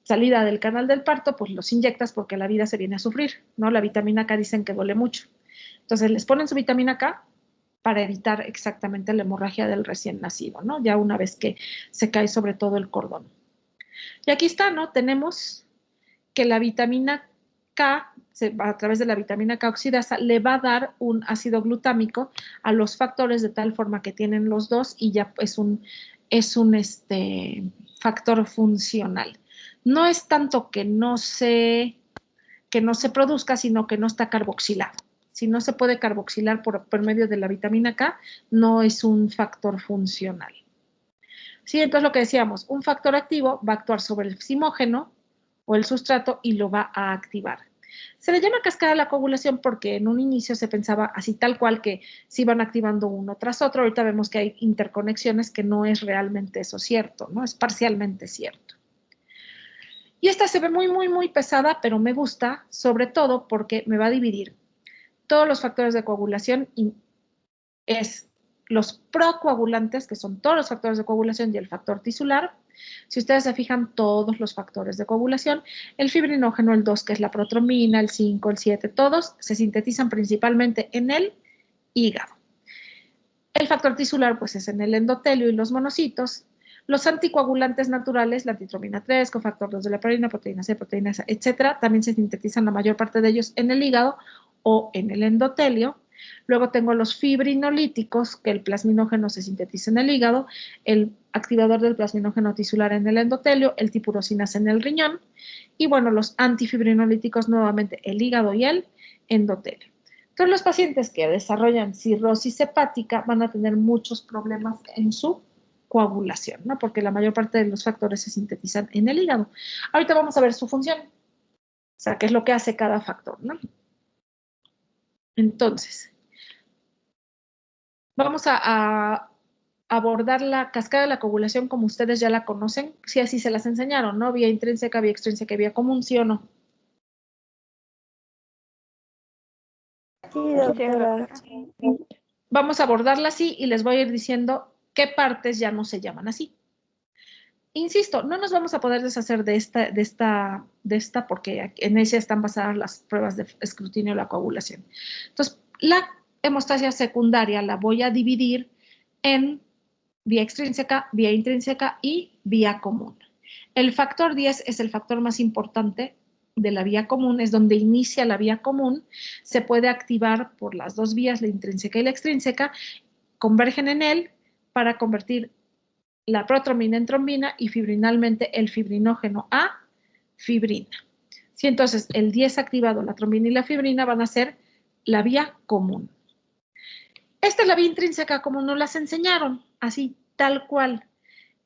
salida del canal del parto, pues los inyectas porque la vida se viene a sufrir, ¿no? La vitamina K dicen que duele mucho. Entonces les ponen su vitamina K para evitar exactamente la hemorragia del recién nacido, ¿no? Ya una vez que se cae sobre todo el cordón. Y aquí está, ¿no? Tenemos que la vitamina K, a través de la vitamina K oxidasa, le va a dar un ácido glutámico a los factores de tal forma que tienen los dos y ya es un factor funcional. No es tanto que no se produzca, sino que no está carboxilado. Si no se puede carboxilar por medio de la vitamina K, no es un factor funcional. Sí, entonces lo que decíamos, un factor activo va a actuar sobre el simógeno o el sustrato y lo va a activar. Se le llama cascada de la coagulación porque en un inicio se pensaba así tal cual que se iban activando uno tras otro. Ahorita vemos que hay interconexiones que no es realmente eso cierto, ¿no? Es parcialmente cierto. Y esta se ve muy, muy, muy pesada, pero me gusta, sobre todo porque me va a dividir todos los factores de coagulación y es los procoagulantes, que son todos los factores de coagulación y el factor tisular. Si ustedes se fijan, todos los factores de coagulación, el fibrinógeno, el 2, que es la protrombina, el 5, el 7, todos se sintetizan principalmente en el hígado. El factor tisular, pues, es en el endotelio y los monocitos. Los anticoagulantes naturales, la antitrombina 3, cofactor 2 de la heparina, proteína C, proteína S, etcétera, también se sintetizan la mayor parte de ellos en el hígado o en el endotelio. Luego tengo los fibrinolíticos, que el plasminógeno se sintetiza en el hígado, el activador del plasminógeno tisular en el endotelio, el tipurosinasa en el riñón, y bueno, los antifibrinolíticos nuevamente el hígado y el endotelio. Entonces, los pacientes que desarrollan cirrosis hepática van a tener muchos problemas en su coagulación, ¿no? Porque la mayor parte de los factores se sintetizan en el hígado. Ahorita vamos a ver su función, o sea, qué es lo que hace cada factor, ¿no? Entonces, vamos a abordar la cascada de la coagulación como ustedes ya la conocen, si así se las enseñaron, ¿no? Vía intrínseca, vía extrínseca, vía común, ¿sí o no? Sí, doctora. Vamos a abordarla así y les voy a ir diciendo qué partes ya no se llaman así. Insisto, no nos vamos a poder deshacer de esta porque en ella están basadas las pruebas de escrutinio de la coagulación. Entonces, la hemostasia secundaria la voy a dividir en vía extrínseca, vía intrínseca y vía común. El factor 10 es el factor más importante de la vía común, es donde inicia la vía común, se puede activar por las dos vías, la intrínseca y la extrínseca, convergen en él para convertir la protrombina en trombina y fibrinalmente el fibrinógeno a fibrina. Si entonces el 10 activado, la trombina y la fibrina van a ser la vía común. Esta es la vía intrínseca como nos las enseñaron, así tal cual.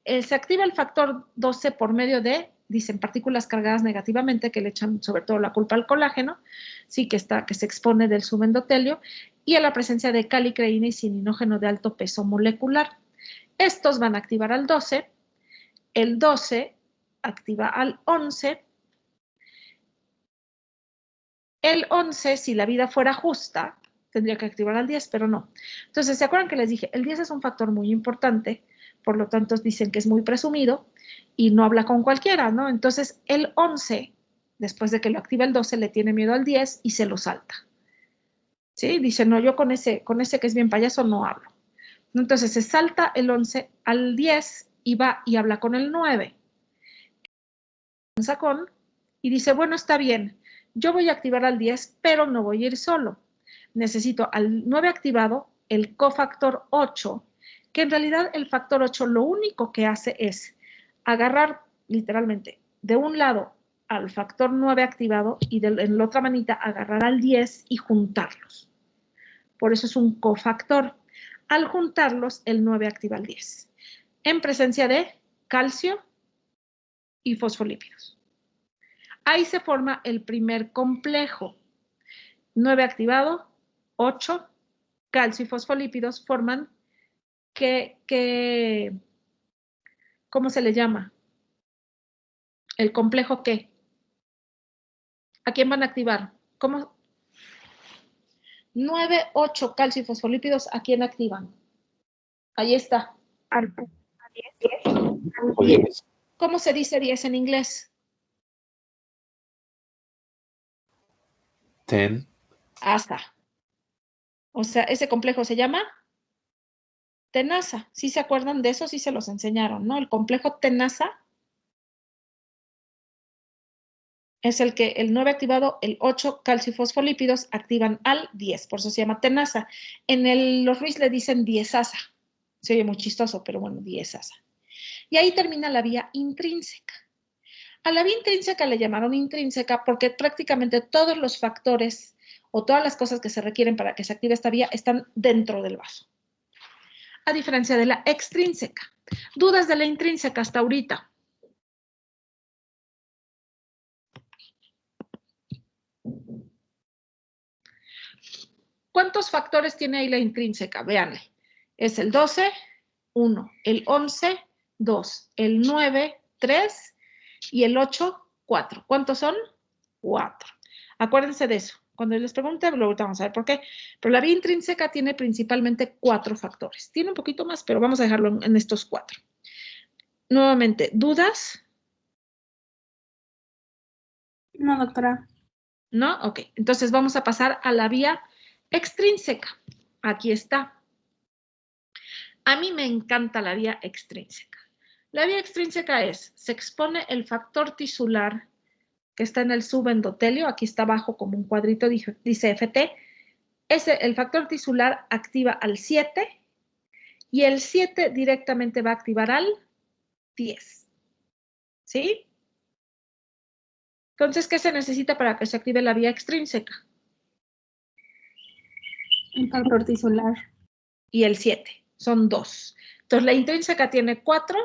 Se activa el factor 12 por medio de, dicen, partículas cargadas negativamente que le echan sobre todo la culpa al colágeno, sí, que se expone del subendotelio, y a la presencia de calicreína y cininógeno de alto peso molecular. Estos van a activar al 12, el 12 activa al 11, el 11, si la vida fuera justa, tendría que activar al 10, pero no. Entonces, ¿se acuerdan que les dije? El 10 es un factor muy importante, por lo tanto dicen que es muy presumido y no habla con cualquiera, ¿no? Entonces, el 11, después de que lo activa el 12, le tiene miedo al 10 y se lo salta. ¿Sí? Dice, no, yo con ese que es bien payaso no hablo. Entonces, se salta el 11 al 10 y va y habla con el 9. Y dice, bueno, está bien, yo voy a activar al 10, pero no voy a ir solo. Necesito al 9 activado, el cofactor 8, que en realidad el factor 8 lo único que hace es agarrar literalmente de un lado al factor 9 activado y en la otra manita agarrar al 10 y juntarlos. Por eso es un cofactor. Al juntarlos, el 9 activa al 10. En presencia de calcio y fosfolípidos. Ahí se forma el primer complejo. 9 activado, 8, calcio y fosfolípidos forman ¿cómo se le llama? ¿El complejo qué? ¿A quién van a activar? ¿Cómo? 9, 8, calcio y fosfolípidos, ¿a quién activan? Ahí está. ¿Cómo se dice 10 en inglés? 10. Hasta. O sea, ese complejo se llama tenaza. ¿Sí se acuerdan de eso? Sí se los enseñaron, ¿no? El complejo tenaza es el 9 activado, el 8 calcio y fosfolípidos activan al 10, por eso se llama tenaza. Los Ruiz le dicen diezasa. Se oye muy chistoso, pero bueno, diezasa. Y ahí termina la vía intrínseca. A la vía intrínseca le llamaron intrínseca porque prácticamente todos los factores o todas las cosas que se requieren para que se active esta vía están dentro del vaso. A diferencia de la extrínseca. ¿Dudas de la intrínseca hasta ahorita? ¿Cuántos factores tiene ahí la intrínseca? Véanle. Es el 12, 1, el 11, 2, el 9, 3 y el 8, 4. ¿Cuántos son? 4. Acuérdense de eso. Cuando les pregunte, luego vamos a ver por qué. Pero la vía intrínseca tiene principalmente 4 factores. Tiene un poquito más, pero vamos a dejarlo en estos 4. Nuevamente, ¿dudas? No, doctora. ¿No? Ok. Entonces vamos a pasar a la vía extrínseca. Aquí está. A mí me encanta la vía extrínseca. La vía extrínseca se expone el factor tisular que está en el subendotelio, aquí está abajo como un cuadrito, dice FT. El factor tisular activa al 7 y el 7 directamente va a activar al 10. ¿Sí? Entonces, ¿qué se necesita para que se active la vía extrínseca? Un factor tisular. Y el 7, son 2. Entonces, la intrínseca tiene 4,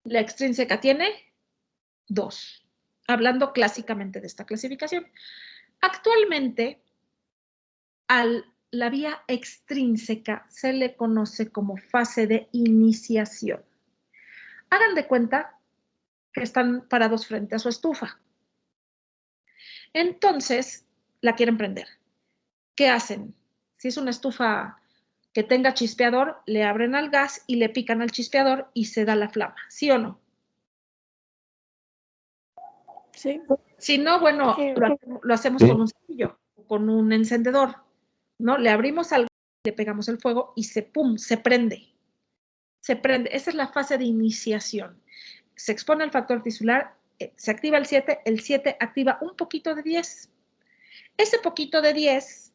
la extrínseca tiene 2. Hablando clásicamente de esta clasificación. Actualmente, a la vía extrínseca se le conoce como fase de iniciación. Hagan de cuenta que están parados frente a su estufa. Entonces, la quieren prender. ¿qué hacen? Si es una estufa que tenga chispeador, le abren al gas y le pican al chispeador y se da la flama, ¿sí o no? Sí. Si no, bueno, Sí. lo hacemos Sí. con un cepillo, con un encendedor, ¿no? Le abrimos al gas, le pegamos el fuego y ¡pum!, se prende. Se prende. Esa es la fase de iniciación. Se expone el factor tisular, se activa el 7 activa un poquito de 10. Ese poquito de 10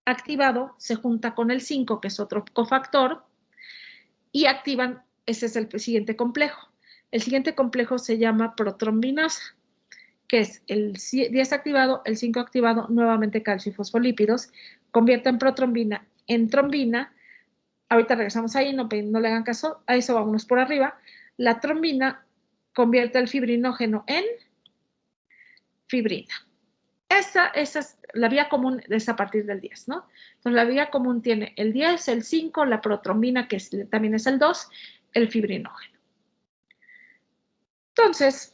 activado se junta con el 5, que es otro cofactor, y activan, ese es el siguiente complejo. El siguiente complejo se llama protrombinasa, que es el 10 activado, el 5 activado, nuevamente calcio y fosfolípidos, convierten protrombina en trombina. Ahorita regresamos ahí, no le hagan caso, a eso vámonos por arriba. La trombina convierte el fibrinógeno en fibrina. Esa es la vía común, es a partir del 10, ¿no? Entonces, la vía común tiene el 10, el 5, la protrombina, que también es el 2, el fibrinógeno. Entonces,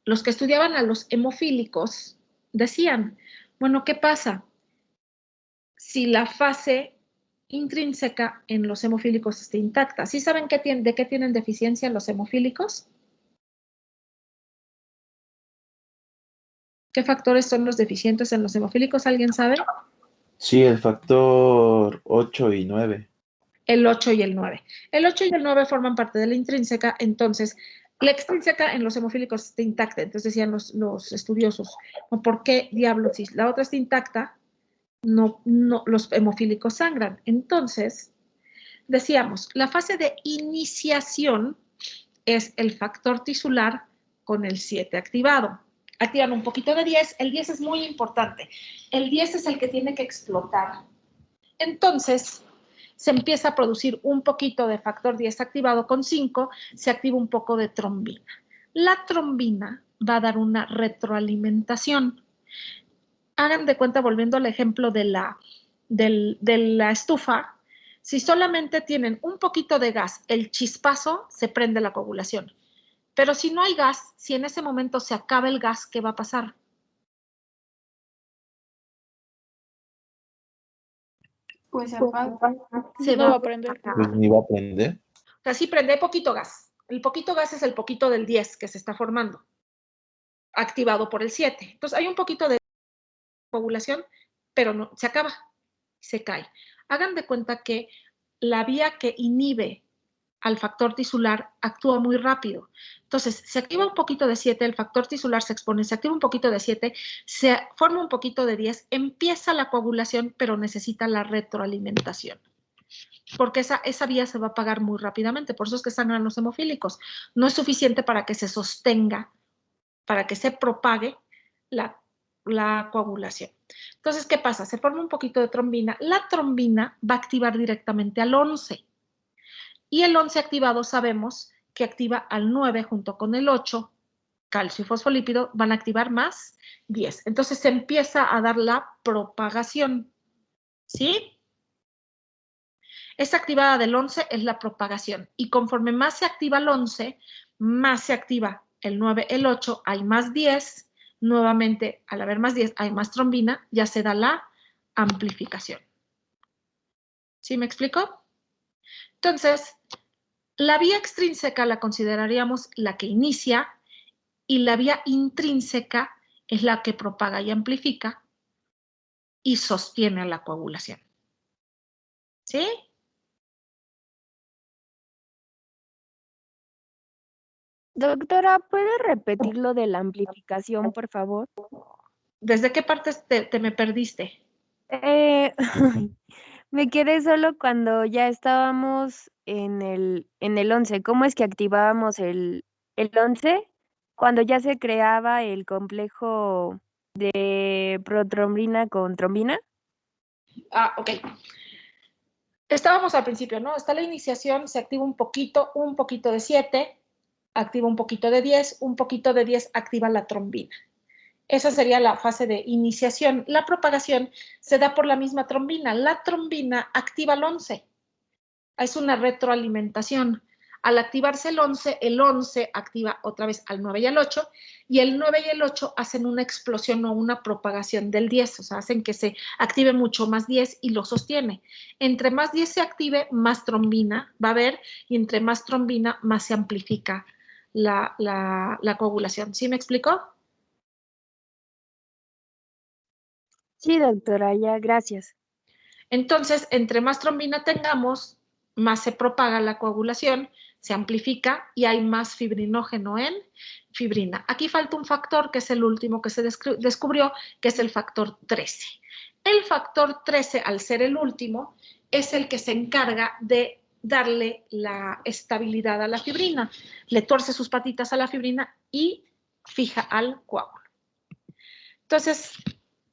los que estudiaban a los hemofílicos decían, bueno, ¿qué pasa si la fase intrínseca en los hemofílicos está intacta? ¿Sí saben de qué tienen deficiencia los hemofílicos? ¿Qué factores son los deficientes en los hemofílicos? ¿Alguien sabe? Sí, el factor 8 y 9. El 8 y el 9. El 8 y el 9 forman parte de la intrínseca, entonces la extrínseca en los hemofílicos está intacta. Entonces decían los estudiosos, ¿por qué diablos si la otra está intacta? No, los hemofílicos sangran. Entonces, decíamos, la fase de iniciación es el factor tisular con el 7 activado. Activan un poquito de 10, el 10 es muy importante. El 10 es el que tiene que explotar. Entonces, se empieza a producir un poquito de factor 10 activado con 5, se activa un poco de trombina. La trombina va a dar una retroalimentación. Hagan de cuenta, volviendo al ejemplo de la estufa, si solamente tienen un poquito de gas, el chispazo, se prende la coagulación. Pero si no hay gas, si en ese momento se acaba el gas, ¿qué va a pasar? Pues se apaga. Se No va va a a prender. Pues ni va a prender. O sea, sí prende poquito gas. El poquito gas es el poquito del 10 que se está formando, activado por el 7. Entonces, hay un poquito de coagulación, pero no, se acaba, se cae. Hagan de cuenta que la vía que inhibe al factor tisular actúa muy rápido. Entonces, se activa un poquito de 7, el factor tisular se expone, se activa un poquito de 7, se forma un poquito de 10, empieza la coagulación, pero necesita la retroalimentación. Porque esa vía se va a apagar muy rápidamente, por eso es que sangran los hemofílicos. No es suficiente para que se sostenga, para que se propague la coagulación. Entonces, ¿qué pasa? Se forma un poquito de trombina. La trombina va a activar directamente al 11. Y el 11 activado sabemos que activa al 9 junto con el 8, calcio y fosfolípido, van a activar más 10. Entonces se empieza a dar la propagación. ¿Sí? Esta activada del 11 es la propagación. Y conforme más se activa el 11, más se activa el 9, el 8, hay más 10. Nuevamente, al haber más 10, hay más trombina, ya se da la amplificación. ¿Sí me explico? Entonces, la vía extrínseca la consideraríamos la que inicia y la vía intrínseca es la que propaga y amplifica y sostiene a la coagulación. ¿Sí? Doctora, ¿puede repetir lo de la amplificación, por favor? ¿Desde qué partes te me perdiste? Me quedé solo cuando ya estábamos en el 11. ¿Cómo es que activábamos el 11? Cuando ya se creaba el complejo de protrombina con trombina. Ah, ok. Estábamos al principio, ¿no? Está la iniciación, se activa un poquito de 7, activa un poquito de 10, un poquito de 10 activa la trombina. Esa sería la fase de iniciación. La propagación se da por la misma trombina. La trombina activa el 11. Es una retroalimentación. Al activarse el 11 activa otra vez al 9 y al 8, y el 9 y el 8 hacen una explosión o una propagación del 10, o sea, hacen que se active mucho más 10 y lo sostiene. Entre más 10 se active, más trombina va a haber, y entre más trombina, más se amplifica la coagulación. ¿Sí me explicó? Sí, doctora, ya, gracias. Entonces, entre más trombina tengamos, más se propaga la coagulación, se amplifica y hay más fibrinógeno en fibrina. Aquí falta un factor que es el último que se descubrió, que es el factor 13. El factor 13, al ser el último, es el que se encarga de darle la estabilidad a la fibrina. Le tuerce sus patitas a la fibrina y fija al coágulo. Entonces,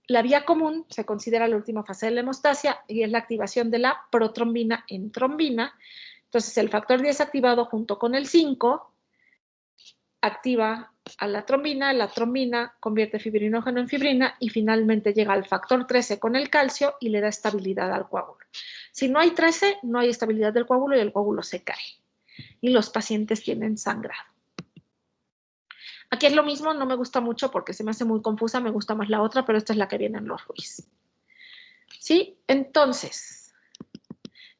la vía común se considera la última fase de la hemostasia y es la activación de la protrombina en trombina. Entonces, el factor 10 activado junto con el 5 activa a la trombina convierte fibrinógeno en fibrina y finalmente llega al factor 13 con el calcio y le da estabilidad al coágulo. Si no hay 13, no hay estabilidad del coágulo y el coágulo se cae. Y los pacientes tienen sangrado. Aquí es lo mismo, no me gusta mucho porque se me hace muy confusa, me gusta más la otra, pero esta es la que viene en los Ruiz. ¿Sí? Entonces,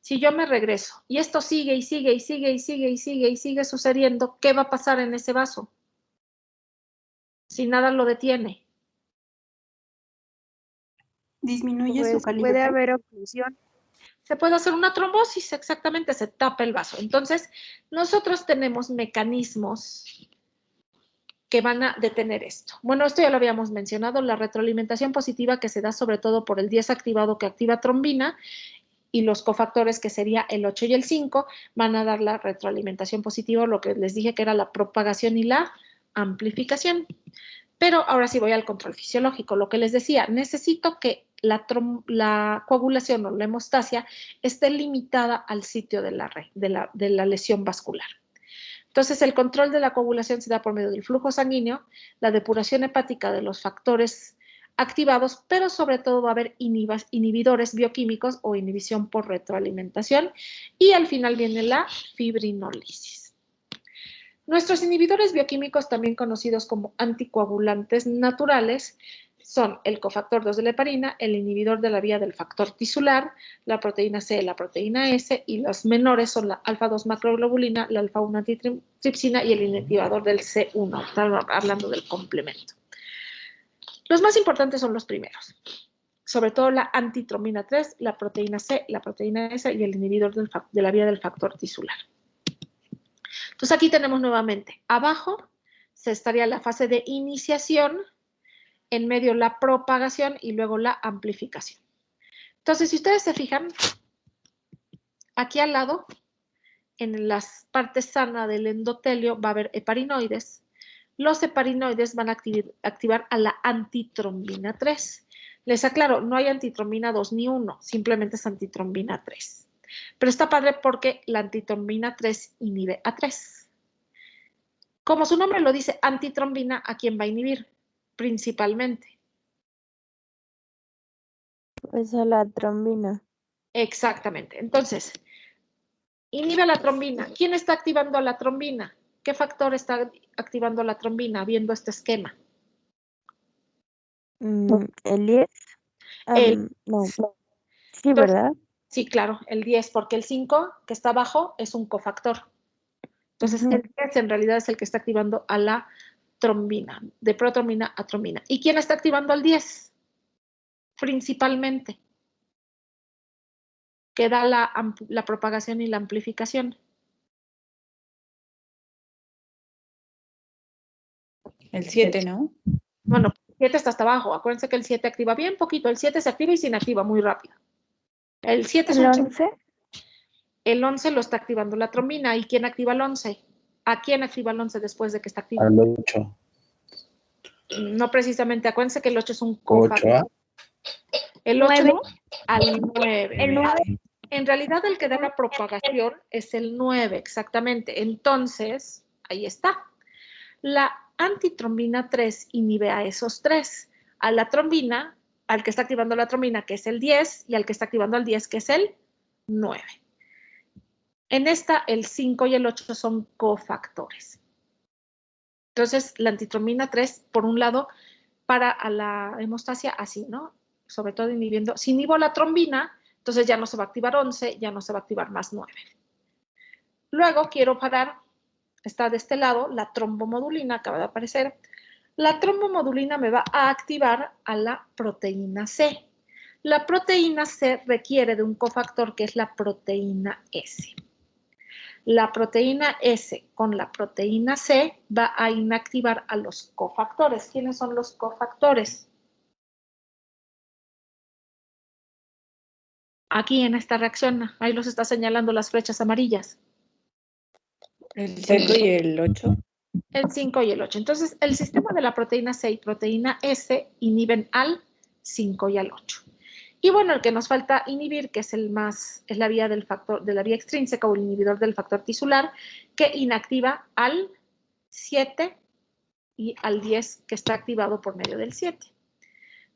si yo me regreso y esto sigue y sigue y sigue y sigue y sigue y sigue sucediendo, ¿qué va a pasar en ese vaso? Si nada lo detiene. Disminuye su Pues calibre. puede haber oclusión. Se puede hacer una trombosis, exactamente, se tapa el vaso. Entonces, nosotros tenemos mecanismos que van a detener esto. Bueno, esto ya lo habíamos mencionado, la retroalimentación positiva que se da sobre todo por el 10 activado que activa trombina y los cofactores que sería el 8 y el 5 van a dar la retroalimentación positiva, lo que les dije que era la propagación y la amplificación. Pero ahora sí voy al control fisiológico. Lo que les decía, necesito que la coagulación o la hemostasia esté limitada al sitio de la lesión vascular. Entonces, el control de la coagulación se da por medio del flujo sanguíneo, la depuración hepática de los factores activados, pero sobre todo va a haber inhibidores bioquímicos o inhibición por retroalimentación y al final viene la fibrinólisis. Nuestros inhibidores bioquímicos, también conocidos como anticoagulantes naturales, son el cofactor 2 de la heparina, el inhibidor de la vía del factor tisular, la proteína C, la proteína S, y los menores son la alfa-2 macroglobulina, la alfa-1 antitripsina y el inactivador del C1. Estamos hablando del complemento. Los más importantes son los primeros, sobre todo la antitrombina 3, la proteína C, la proteína S y el inhibidor de la vía del factor tisular. Entonces aquí tenemos nuevamente, abajo se estaría la fase de iniciación, en medio la propagación y luego la amplificación. Entonces, si ustedes se fijan, aquí al lado, en las partes sanas del endotelio va a haber heparinoides. Los heparinoides van a activar a la antitrombina 3. Les aclaro, no hay antitrombina 2 ni 1, simplemente es antitrombina 3. Pero está padre porque la antitrombina 3 inhibe a 3. Como su nombre lo dice, antitrombina, ¿a quién va a inhibir? Principalmente. Pues a la trombina. Exactamente. Entonces, inhibe la trombina. ¿Quién está activando la trombina? ¿Qué factor está activando la trombina viendo este esquema? El 10. No. Sí, Entonces, ¿verdad? sí, claro, el 10, porque el 5 que está abajo es un cofactor. Entonces, el 10 en realidad es el que está activando a la trombina, de protrombina a trombina. ¿Y quién está activando al 10? Principalmente. Que da la propagación y la amplificación. El 7, ¿no? Bueno, el 7 está hasta abajo. Acuérdense que el 7 activa bien poquito. El 7 se activa y se inactiva muy rápido. El 7 es ¿El un... 11? El 11 lo está activando la trombina. ¿Y quién activa el 11? ¿A quién activa el 11 después de que está activo? Al 8. No precisamente. Acuérdense que el 8 es un cofactor. 8. El 8 ¿9? al 9. ¿El 9? En realidad el que da la propagación es el 9, exactamente. Entonces, ahí está. La antitrombina 3 inhibe a esos 3. A la trombina, al que está activando la trombina, que es el 10, y al que está activando el 10, que es el 9. En esta, el 5 y el 8 son cofactores. Entonces, la antitrombina 3, por un lado, para a la hemostasia así, ¿no? Sobre todo inhibiendo. Si inhibo la trombina, entonces ya no se va a activar 11, ya no se va a activar más 9. Luego quiero parar, está de este lado, la trombomodulina, acaba de aparecer. La trombomodulina me va a activar a la proteína C. La proteína C requiere de un cofactor que es la proteína S. La proteína S con la proteína C va a inactivar a los cofactores. ¿Quiénes son los cofactores? Aquí en esta reacción, ahí los está señalando las flechas amarillas. El 5 y el 8. El 5 y el 8. Entonces, el sistema de la proteína C y proteína S inhiben al 5 y al 8. Y bueno, el que nos falta inhibir, que es es la vía del factor, de la vía extrínseca o el inhibidor del factor tisular, que inactiva al 7 y al 10, que está activado por medio del 7.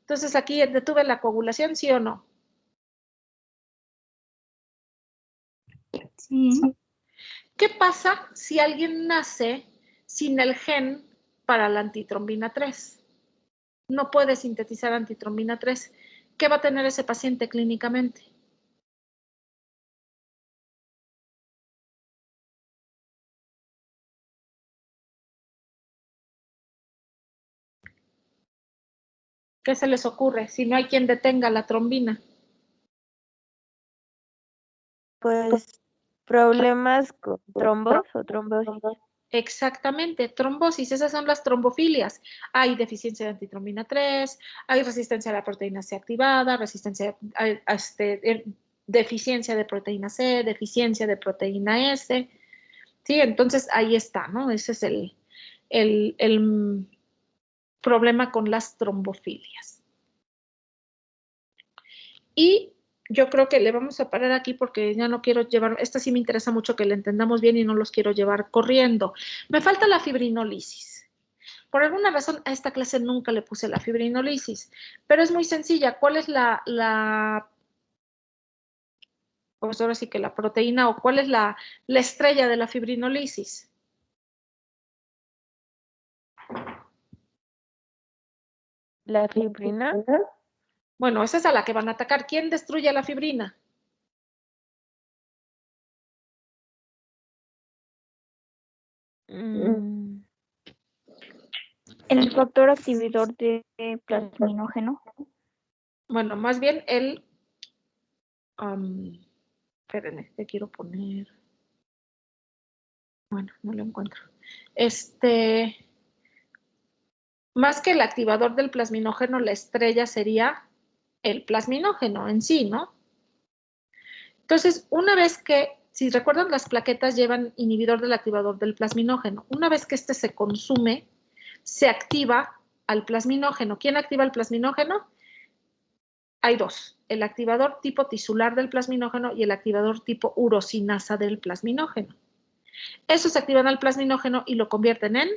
Entonces, aquí detuve la coagulación, ¿sí o no? Sí. ¿Qué pasa si alguien nace sin el gen para la antitrombina 3? No puede sintetizar antitrombina 3. ¿Qué va a tener ese paciente clínicamente? ¿Qué se les ocurre si no hay quien detenga la trombina? Pues problemas con trombos o trombosis. Exactamente, trombosis, esas son las trombofilias. Hay deficiencia de antitrombina 3, hay resistencia a la proteína C activada, deficiencia de proteína C, deficiencia de proteína S. Sí, entonces ahí está, ¿no? Ese es el problema con las trombofilias. Y yo creo que le vamos a parar aquí porque ya no quiero llevar, esta sí me interesa mucho que la entendamos bien y no los quiero llevar corriendo. Me falta la fibrinolisis. Por alguna razón a esta clase nunca le puse la fibrinolisis, pero es muy sencilla. ¿Cuál es pues ahora sí que la proteína o cuál es la estrella de la fibrinolisis? La fibrina. Bueno, esa es a la que van a atacar. ¿Quién destruye la fibrina? El factor activador de plasminógeno. Bueno, más bien espérenme, te quiero poner. Bueno, no lo encuentro. Más que el activador del plasminógeno, la estrella sería el plasminógeno en sí, ¿no? Entonces, una vez que, si recuerdan, las plaquetas llevan inhibidor del activador del plasminógeno. Una vez que este se consume, se activa al plasminógeno. ¿Quién activa el plasminógeno? Hay dos, el activador tipo tisular del plasminógeno y el activador tipo urosinasa del plasminógeno. Esos activan al plasminógeno y lo convierten en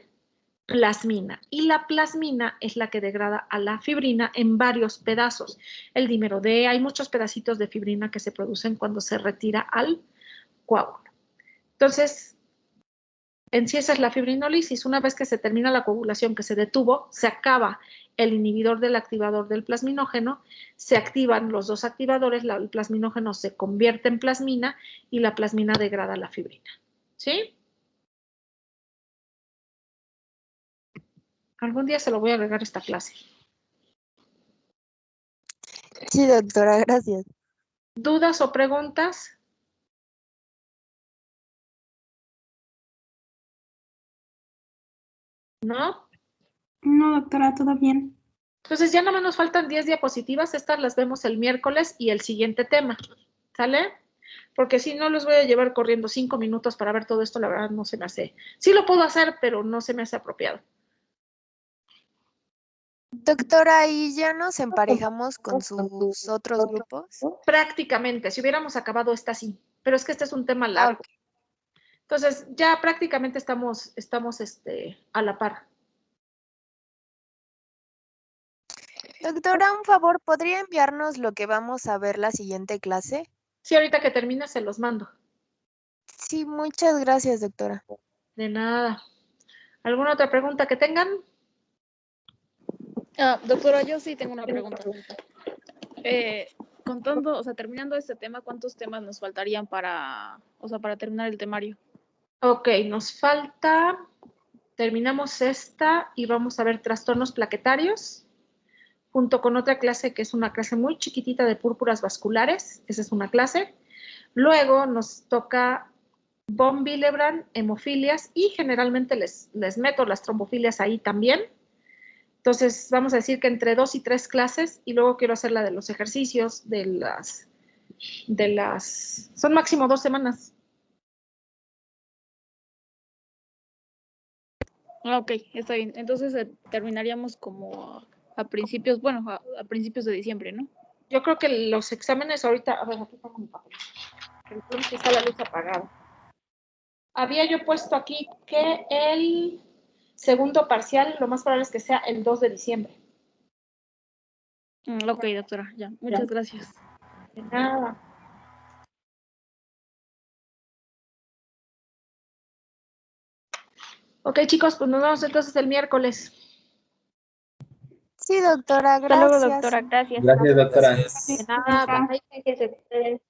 plasmina. Y la plasmina es la que degrada a la fibrina en varios pedazos. El dímero D, hay muchos pedacitos de fibrina que se producen cuando se retira al coágulo. Entonces, en sí esa es la fibrinolisis. Una vez que se termina la coagulación, que se detuvo, se acaba el inhibidor del activador del plasminógeno, se activan los dos activadores, el plasminógeno se convierte en plasmina y la plasmina degrada la fibrina. ¿Sí? Algún día se lo voy a agregar a esta clase. Sí, doctora, gracias. ¿Dudas o preguntas? ¿No? No, doctora, todo bien. Entonces ya nada más nos faltan 10 diapositivas. Estas las vemos el miércoles y el siguiente tema. ¿Sale? Porque si no los voy a llevar corriendo 5 minutos para ver todo esto, la verdad no se me hace. Sí lo puedo hacer, pero no se me hace apropiado. Doctora, ¿y ya nos emparejamos con sus otros grupos? Prácticamente, si hubiéramos acabado esta sí, pero es que este es un tema largo. Ok. Entonces ya prácticamente estamos a la par. Doctora, un favor, ¿podría enviarnos lo que vamos a ver la siguiente clase? Sí, ahorita que termine se los mando. Sí, muchas gracias, doctora. De nada. ¿Alguna otra pregunta que tengan? Doctora, yo sí tengo una pregunta. Contando, o sea, terminando este tema, ¿cuántos temas nos faltarían para terminar el temario? Ok, nos falta, terminamos esta y vamos a ver trastornos plaquetarios, junto con otra clase que es una clase muy chiquitita de púrpuras vasculares, esa es una clase. Luego nos toca von Willebrand, hemofilias, y generalmente les meto las trombofilias ahí también. Entonces, vamos a decir que entre 2 y 3 clases, y luego quiero hacer la de los ejercicios, son máximo 2 semanas. Ok, está bien. Entonces terminaríamos como a principios, bueno, a principios de diciembre, ¿no? Yo creo que los exámenes ahorita, a ver, aquí tengo mi papel. Entonces está la luz apagada. Había yo puesto aquí que el segundo parcial, lo más probable es que sea el 2 de diciembre. Ok, doctora, ya. Muchas gracias. De nada. Ok, chicos, pues nos vemos entonces el miércoles. Sí, doctora, Hasta luego, gracias. doctora. Gracias. Gracias, doctora. De nada, bye.